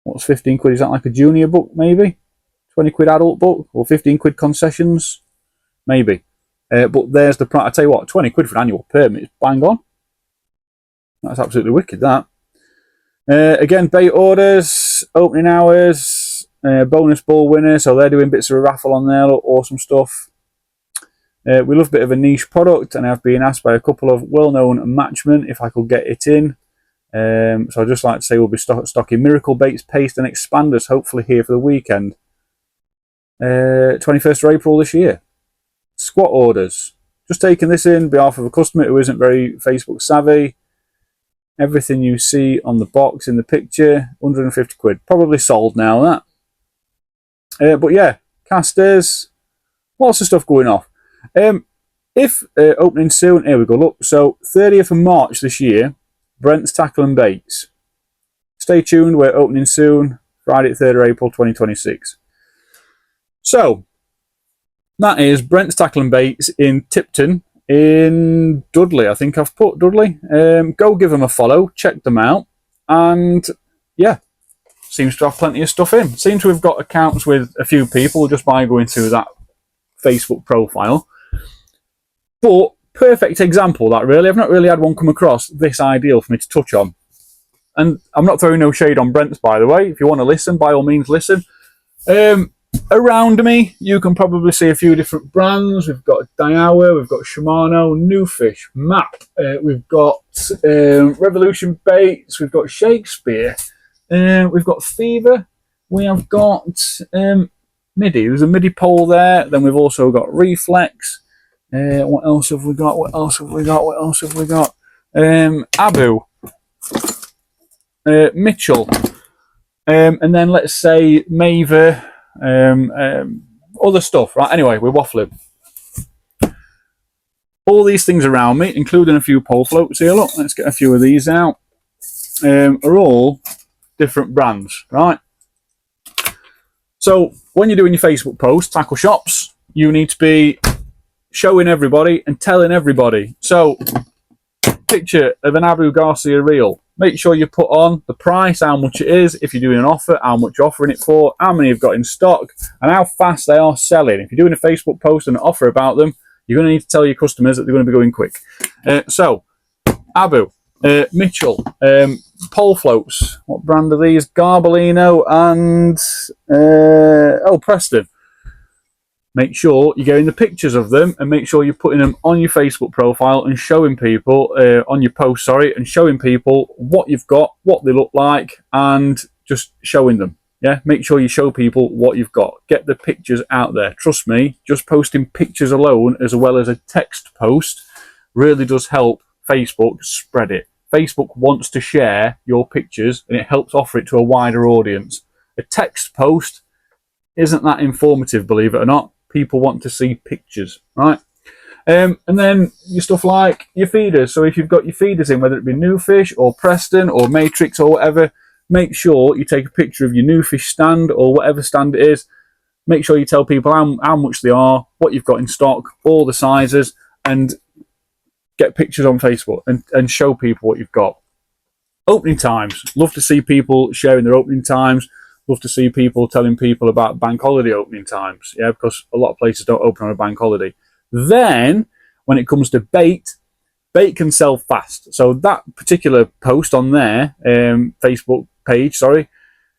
What's 15 quid? Is that like a junior book, maybe? 20 quid adult book? Or 15 quid concessions? Maybe. But there's the price. I tell you what, 20 quid for an annual permit is bang on. That's absolutely wicked, that. Again, bait orders, opening hours, bonus ball winner. So they're doing bits of a raffle on there. Look, awesome stuff. We love a bit of a niche product, and I've been asked by a couple of well-known matchmen if I could get it in. So I'd just like to say we'll be stocking miracle baits, paste and expanders, hopefully here for the weekend. 21st of April this year. Squat orders. Just taking this in on behalf of a customer who isn't very Facebook savvy. Everything you see on the box in the picture, 150 quid. Probably sold now, that. But yeah, casters, lots of stuff going off. If opening soon, here we go, look. So 30th of March this year, Brent's Tackle and Baits. Stay tuned, we're opening soon, Friday 3rd of April 2026. So, that is Brent's Tackle and Baits in Tipton, in Dudley. I think I've put Dudley. Go give them a follow, check them out, and yeah, seems to have plenty of stuff in. Seems to have got accounts with a few people just by going to that Facebook profile. But perfect example, that really. I've not really had one come across this ideal for me to touch on. And I'm not throwing no shade on Brent's, by the way. If you want to listen, by all means, listen. Around me, you can probably see a few different brands. We've got Daiwa, we've got Shimano, Newfish, Map. We've got Revolution Baits. We've got Shakespeare. We've got Fever. We have got MIDI. There's a MIDI pole there. Then we've also got Reflex. What else have we got? What else have we got? What else have we got? Abu. Mitchell. And then let's say Maver. Other stuff, right? Anyway, we're waffling. All these things around me, including a few pole floats here. Look, let's get a few of these out. Are all different brands, right? So when you're doing your Facebook post, tackle shops, you need to be showing everybody and telling everybody. So, picture of an Abu Garcia reel. Make sure you put on the price, how much it is, if you're doing an offer, how much you're offering it for, how many you've got in stock, and how fast they are selling. If you're doing a Facebook post and an offer about them, You're going to need to tell your customers that they're going to be going quick. So, Abu, Mitchell, pole floats. What brand are these? Garbolino and Preston. Make sure you're getting the pictures of them, and make sure you're putting them on your Facebook profile and showing people, on your post, sorry, and showing people what you've got, what they look like, and just showing them. Yeah, make sure you show people what you've got. Get the pictures out there. Trust me, just posting pictures alone as well as a text post really does help Facebook spread it. Facebook wants to share your pictures, and it helps offer it to a wider audience. A text post isn't that informative, believe it or not. People want to see pictures, right? And then your stuff like your feeders. So if you've got your feeders in, whether it be New Fish or Preston or Matrix or whatever, make sure you take a picture of your New Fish stand or whatever stand it is. Make sure you tell people how much they are, what you've got in stock, all the sizes, and get pictures on Facebook and show people what you've got. Opening times. Love to see people sharing their opening times. Love to see people telling people about bank holiday opening times, yeah, because a lot of places don't open on a bank holiday. Then, when it comes to bait can sell fast. So that particular post on their Facebook page, sorry,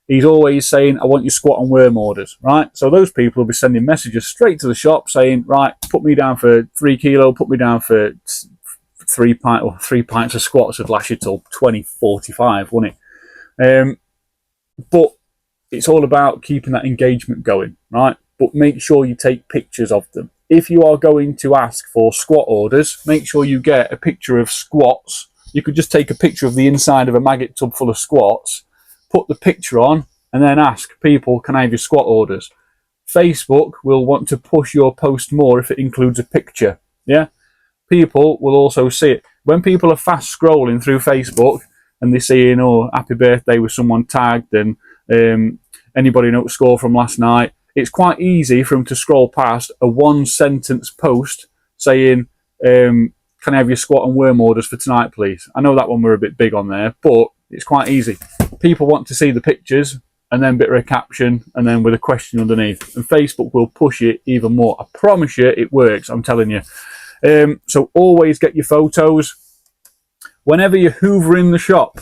he's always saying, I want your squat and worm orders, right? So those people will be sending messages straight to the shop saying, right, put me down for 3 kilo, put me down for 3 pints of squats would last you till 2045, wouldn't it? But it's all about keeping that engagement going, right? But make sure you take pictures of them. If you are going to ask for squat orders, make sure you get a picture of squats. You could just take a picture of the inside of a maggot tub full of squats, put the picture on, and then ask people, can I have your squat orders? Facebook will want to push your post more if it includes a picture, yeah? People will also see it. When people are fast scrolling through Facebook and they're seeing, oh, happy birthday with someone tagged and anybody know the score from last night, it's quite easy for them to scroll past a 1-sentence post saying, can I have your squat and worm orders for tonight, please? I know that one we're a bit big on there, but it's quite easy. People want to see the pictures and then a bit of a caption and then with a question underneath. And Facebook will push it even more. I promise you it works, I'm telling you. So always get your photos. Whenever you're hoovering the shop,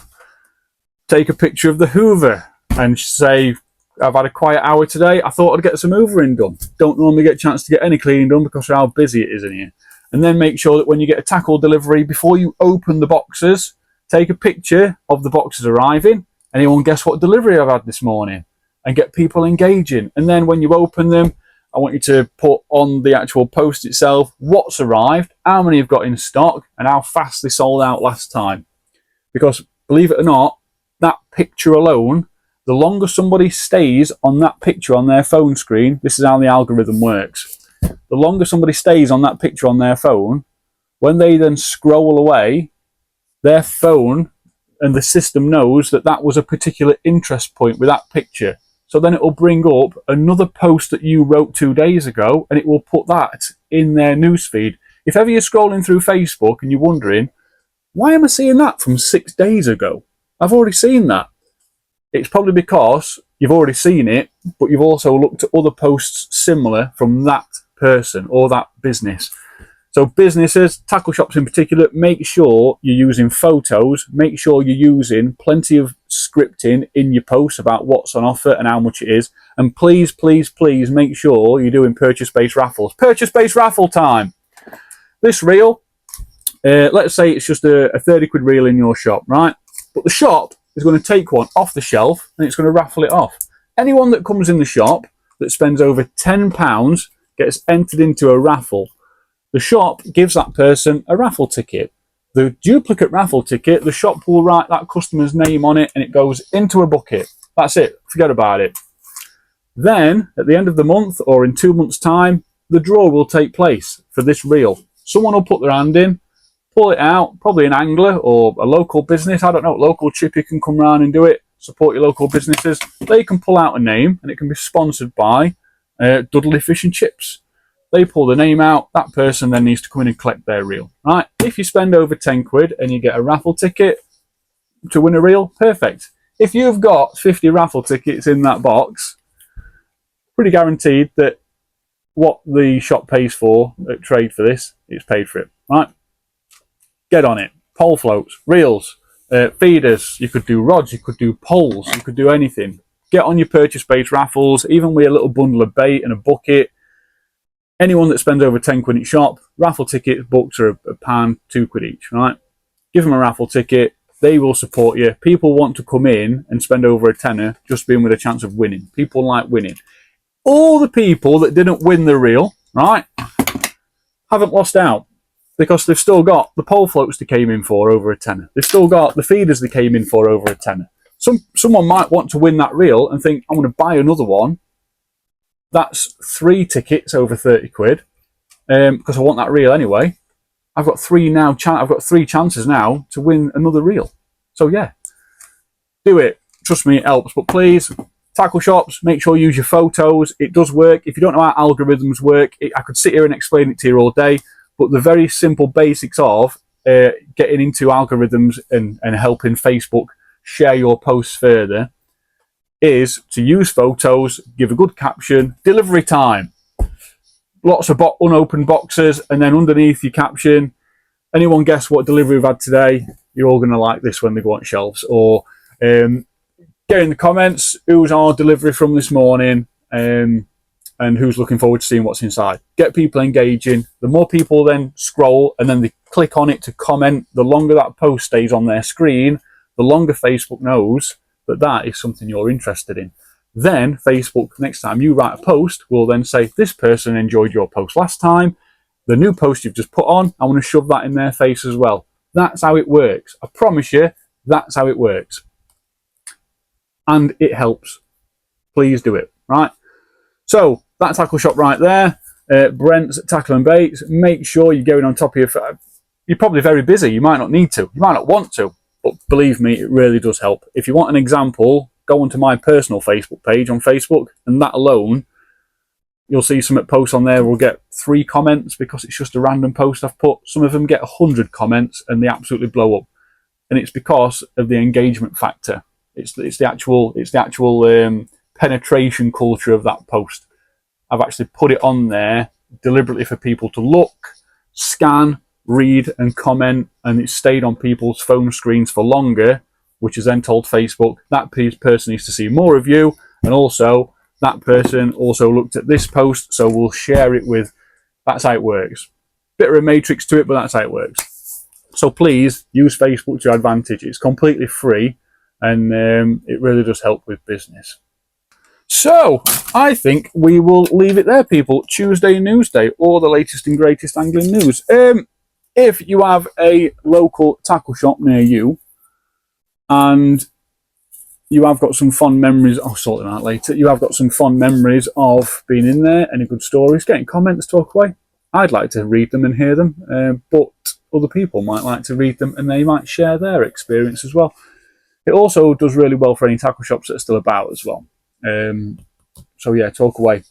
take a picture of the hoover and say, I've had a quiet hour today, I thought I'd get some hoovering done. Don't normally get a chance to get any cleaning done because of how busy it is in here. And then make sure that when you get a tackle delivery, before you open the boxes, take a picture of the boxes arriving. Anyone guess what delivery I've had this morning? And get people engaging. And then when you open them, I want you to put on the actual post itself what's arrived, how many you've got in stock, and how fast they sold out last time. Because believe it or not, that picture alone, the longer somebody stays on that picture on their phone screen, this is how the algorithm works. The longer somebody stays on that picture on their phone, when they then scroll away, their phone and the system knows that that was a particular interest point with that picture. So then it will bring up another post that you wrote 2 days ago, and it will put that in their newsfeed. If ever you're scrolling through Facebook and you're wondering, why am I seeing that from 6 days ago? I've already seen that. It's probably because you've already seen it, but you've also looked at other posts similar from that person or that business. So businesses, tackle shops in particular, make sure you're using photos, make sure you're using plenty of scripting in your posts about what's on offer and how much it is. And please, please, please make sure you're doing purchase-based raffles. Purchase-based raffle time. This reel, let's say it's just a 30 quid reel in your shop, right? But the shop is going to take one off the shelf and it's going to raffle it off. Anyone that comes in the shop that spends over £10 gets entered into a raffle. The shop gives that person a raffle ticket. The duplicate raffle ticket, the shop will write that customer's name on it and it goes into a bucket. That's it. Forget about it. Then, at the end of the month or in 2 months' time, the draw will take place for this reel. Someone will put their hand in, pull it out, probably an angler or a local business. I don't know, local chippy can come round and do it. Support your local businesses. They can pull out a name and it can be sponsored by Dudley Fish and Chips. They pull the name out, that person then needs to come in and collect their reel, right? If you spend over 10 quid and you get a raffle ticket to win a reel, perfect. If you've got 50 raffle tickets in that box, pretty guaranteed that what the shop pays for at trade for this, it's paid for it, right? Get on it. Pole floats, reels, feeders. You could do rods, you could do poles, you could do anything. Get on your purchase-based raffles, even with a little bundle of bait and a bucket. Anyone that spends over 10 quid at shop, raffle tickets, books are a pound, £2 each, right? Give them a raffle ticket, they will support you. People want to come in and spend over a tenner just being with a chance of winning. People like winning. All the people that didn't win the reel, right, haven't lost out, because they've still got the pole floats they came in for over a tenner. They've still got the feeders they came in for over a tenner. Someone might want to win that reel and think, I'm going to buy another one. That's 3 tickets over 30 quid, because I want that reel anyway. I've got 3 now. I've got 3 chances now to win another reel. So yeah, do it. Trust me, it helps. But please, tackle shops, make sure you use your photos. It does work. If you don't know how algorithms work, I could sit here and explain it to you all day. But the very simple basics of getting into algorithms and helping Facebook share your posts further is to use photos, give a good caption, delivery time, lots of unopened boxes, and then underneath your caption, anyone guess what delivery we've had today? You're all going to like this when they go on shelves. Or get in the comments, who's our delivery from this morning, and who's looking forward to seeing what's inside. Get people engaging. The more people then scroll and then they click on it to comment, the longer that post stays on their screen, the longer Facebook knows that that is something you're interested in. Then Facebook, next time you write a post, will then say, this person enjoyed your post last time. The new post you've just put on, I want to shove that in their face as well. That's how it works. I promise you, that's how it works. And it helps. Please do it, right? So, that tackle shop right there, Brent's Tackle and Baits. Make sure you're going on top of your... You're probably very busy. You might not need to. You might not want to. But believe me, it really does help. If you want an example, go onto my personal Facebook page on Facebook, and that alone, you'll see some posts on there will get 3 comments because it's just a random post I've put. Some of them get 100 comments and they absolutely blow up. And it's because of the engagement factor. It's the actual penetration culture of that post. I've actually put it on there deliberately for people to look, scan, read and comment, and it's stayed on people's phone screens for longer, which has then told Facebook that person needs to see more of you, and also that person also looked at this post, so we'll share it with... That's how it works. Bit of a matrix to it, but that's how it works. So please use Facebook to your advantage. It's completely free, and it really does help with business. So I think we will leave it there, people. Tuesday Newsday, or the latest and greatest angling news. If you have a local tackle shop near you and you have got some fond memories, I'll sort them out later, you have got some fond memories of being in there, any good stories, getting comments, talk away. I'd like to read them and hear them, but other people might like to read them and they might share their experience as well. It also does really well for any tackle shops that are still about as well. So yeah, talk away.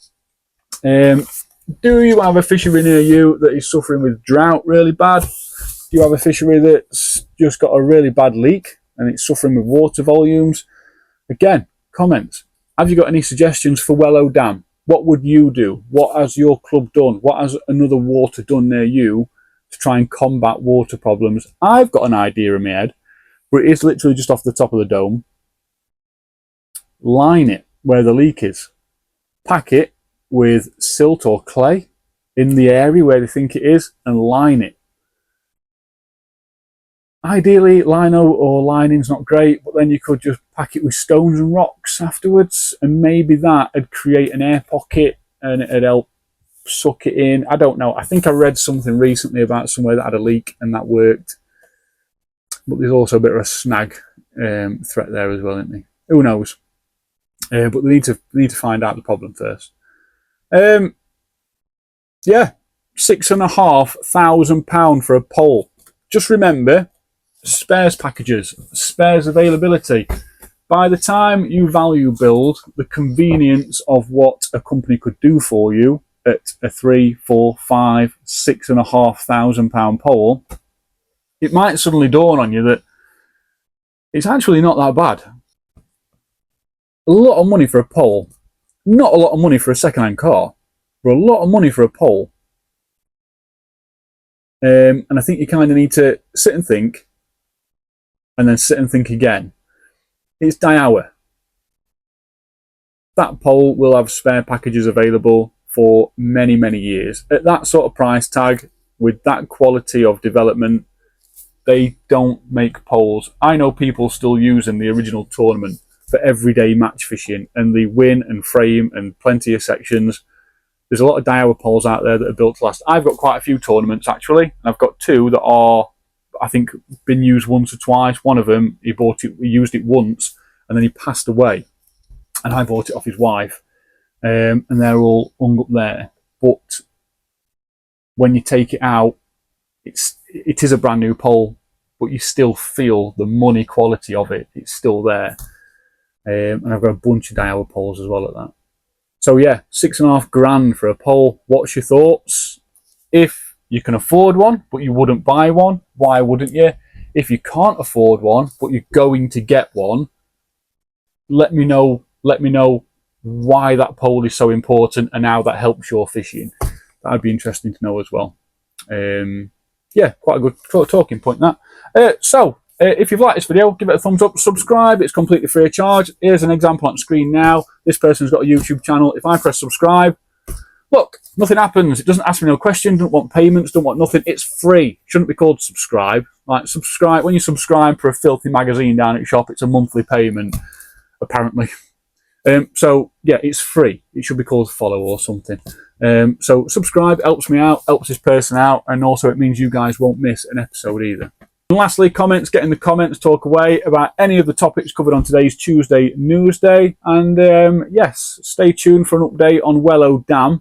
Do you have a fishery near you that is suffering with drought really bad? Do you have a fishery that's just got a really bad leak and it's suffering with water volumes? Again, comments. Have you got any suggestions for Wellow Dam? What would you do? What has your club done? What has another water done near you to try and combat water problems? I've got an idea in my head, but it is literally just off the top of the dome. Line it where the leak is. Pack it with silt or clay in the area where they think it is and line it. Ideally, lino or lining's not great, but then you could just pack it with stones and rocks afterwards, and maybe that would create an air pocket and it'd help suck it in. I don't know. I think I read something recently about somewhere that had a leak and that worked. But there's also a bit of a snag threat there as well, isn't there? Who knows? But they need to find out the problem first. Yeah, £6,500 for a pole. Just remember, spares packages, spares availability. By the time you value build the convenience of what a company could do for you at a £3,000, £4,000, £5,000, £6,500 pole, it might suddenly dawn on you that it's actually not that bad. A lot of money for a pole, not a lot of money for a second-hand car. for a lot of money for a pole. And I think you kind of need to sit and think, and then sit and think again. It's Daiwa. That pole will have spare packages available for many, many years. At that sort of price tag, with that quality of development, they don't make poles. I know people still using the original tournament for everyday match fishing, and they win and frame and plenty of sections. There's a lot of Daiwa poles out there that are built to last. I've got quite a few tournaments actually, and I've got two that are, I think, been used once or twice. One of them, he used it once, and then he passed away, and I bought it off his wife, and they're all hung up there. But when you take it out, it is a brand new pole, but you still feel the money quality of it. It's still there. And I've got a bunch of Daiwa poles as well at that. So yeah, $6.5 grand for a pole. What's your thoughts? If you can afford one, but you wouldn't buy one, why wouldn't you? If you can't afford one, but you're going to get one, let me know why that pole is so important and how that helps your fishing. That'd be interesting to know as well. Yeah, quite a good talking point, that. If you've liked this video, give it a thumbs up, subscribe. It's completely free of charge. Here's an example on screen now. This person's got a YouTube channel. If I press subscribe, look, nothing happens. It doesn't ask me no questions, don't want payments, don't want nothing. It's free. Shouldn't be called subscribe. Like, subscribe, when you subscribe for a filthy magazine down at your shop, it's a monthly payment, apparently. So yeah, it's free. It should be called follow or something. So subscribe, helps me out, helps this person out, and also it means you guys won't miss an episode either. And lastly, comments. Get in the comments, talk away about any of the topics covered on today's Tuesday Newsday. And yes, stay tuned for an update on Wellow Dam.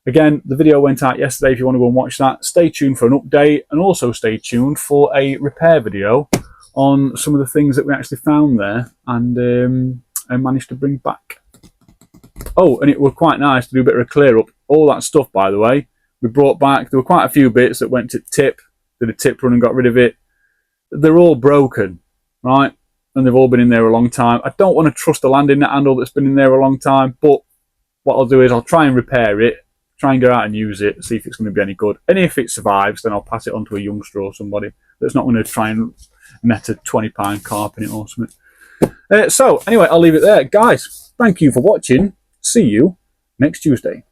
Again, the video went out yesterday if you want to go and watch that. Stay tuned for an update, and also stay tuned for a repair video on some of the things that we actually found there and managed to bring back. Oh, and it was quite nice to do a bit of a clear up. All that stuff, by the way, we brought back. There were quite a few bits that went to tip, did a tip run and got rid of it. They're all broken, right? And they've all been in there a long time. I don't want to trust a landing net handle that's been in there a long time, but what I'll do is I'll try and repair it, try and go out and use it, see if it's going to be any good. And if it survives, then I'll pass it on to a youngster or somebody that's not going to try and net a £20 carp in it or something. So, anyway, I'll leave it there. Guys, thank you for watching. See you next Tuesday.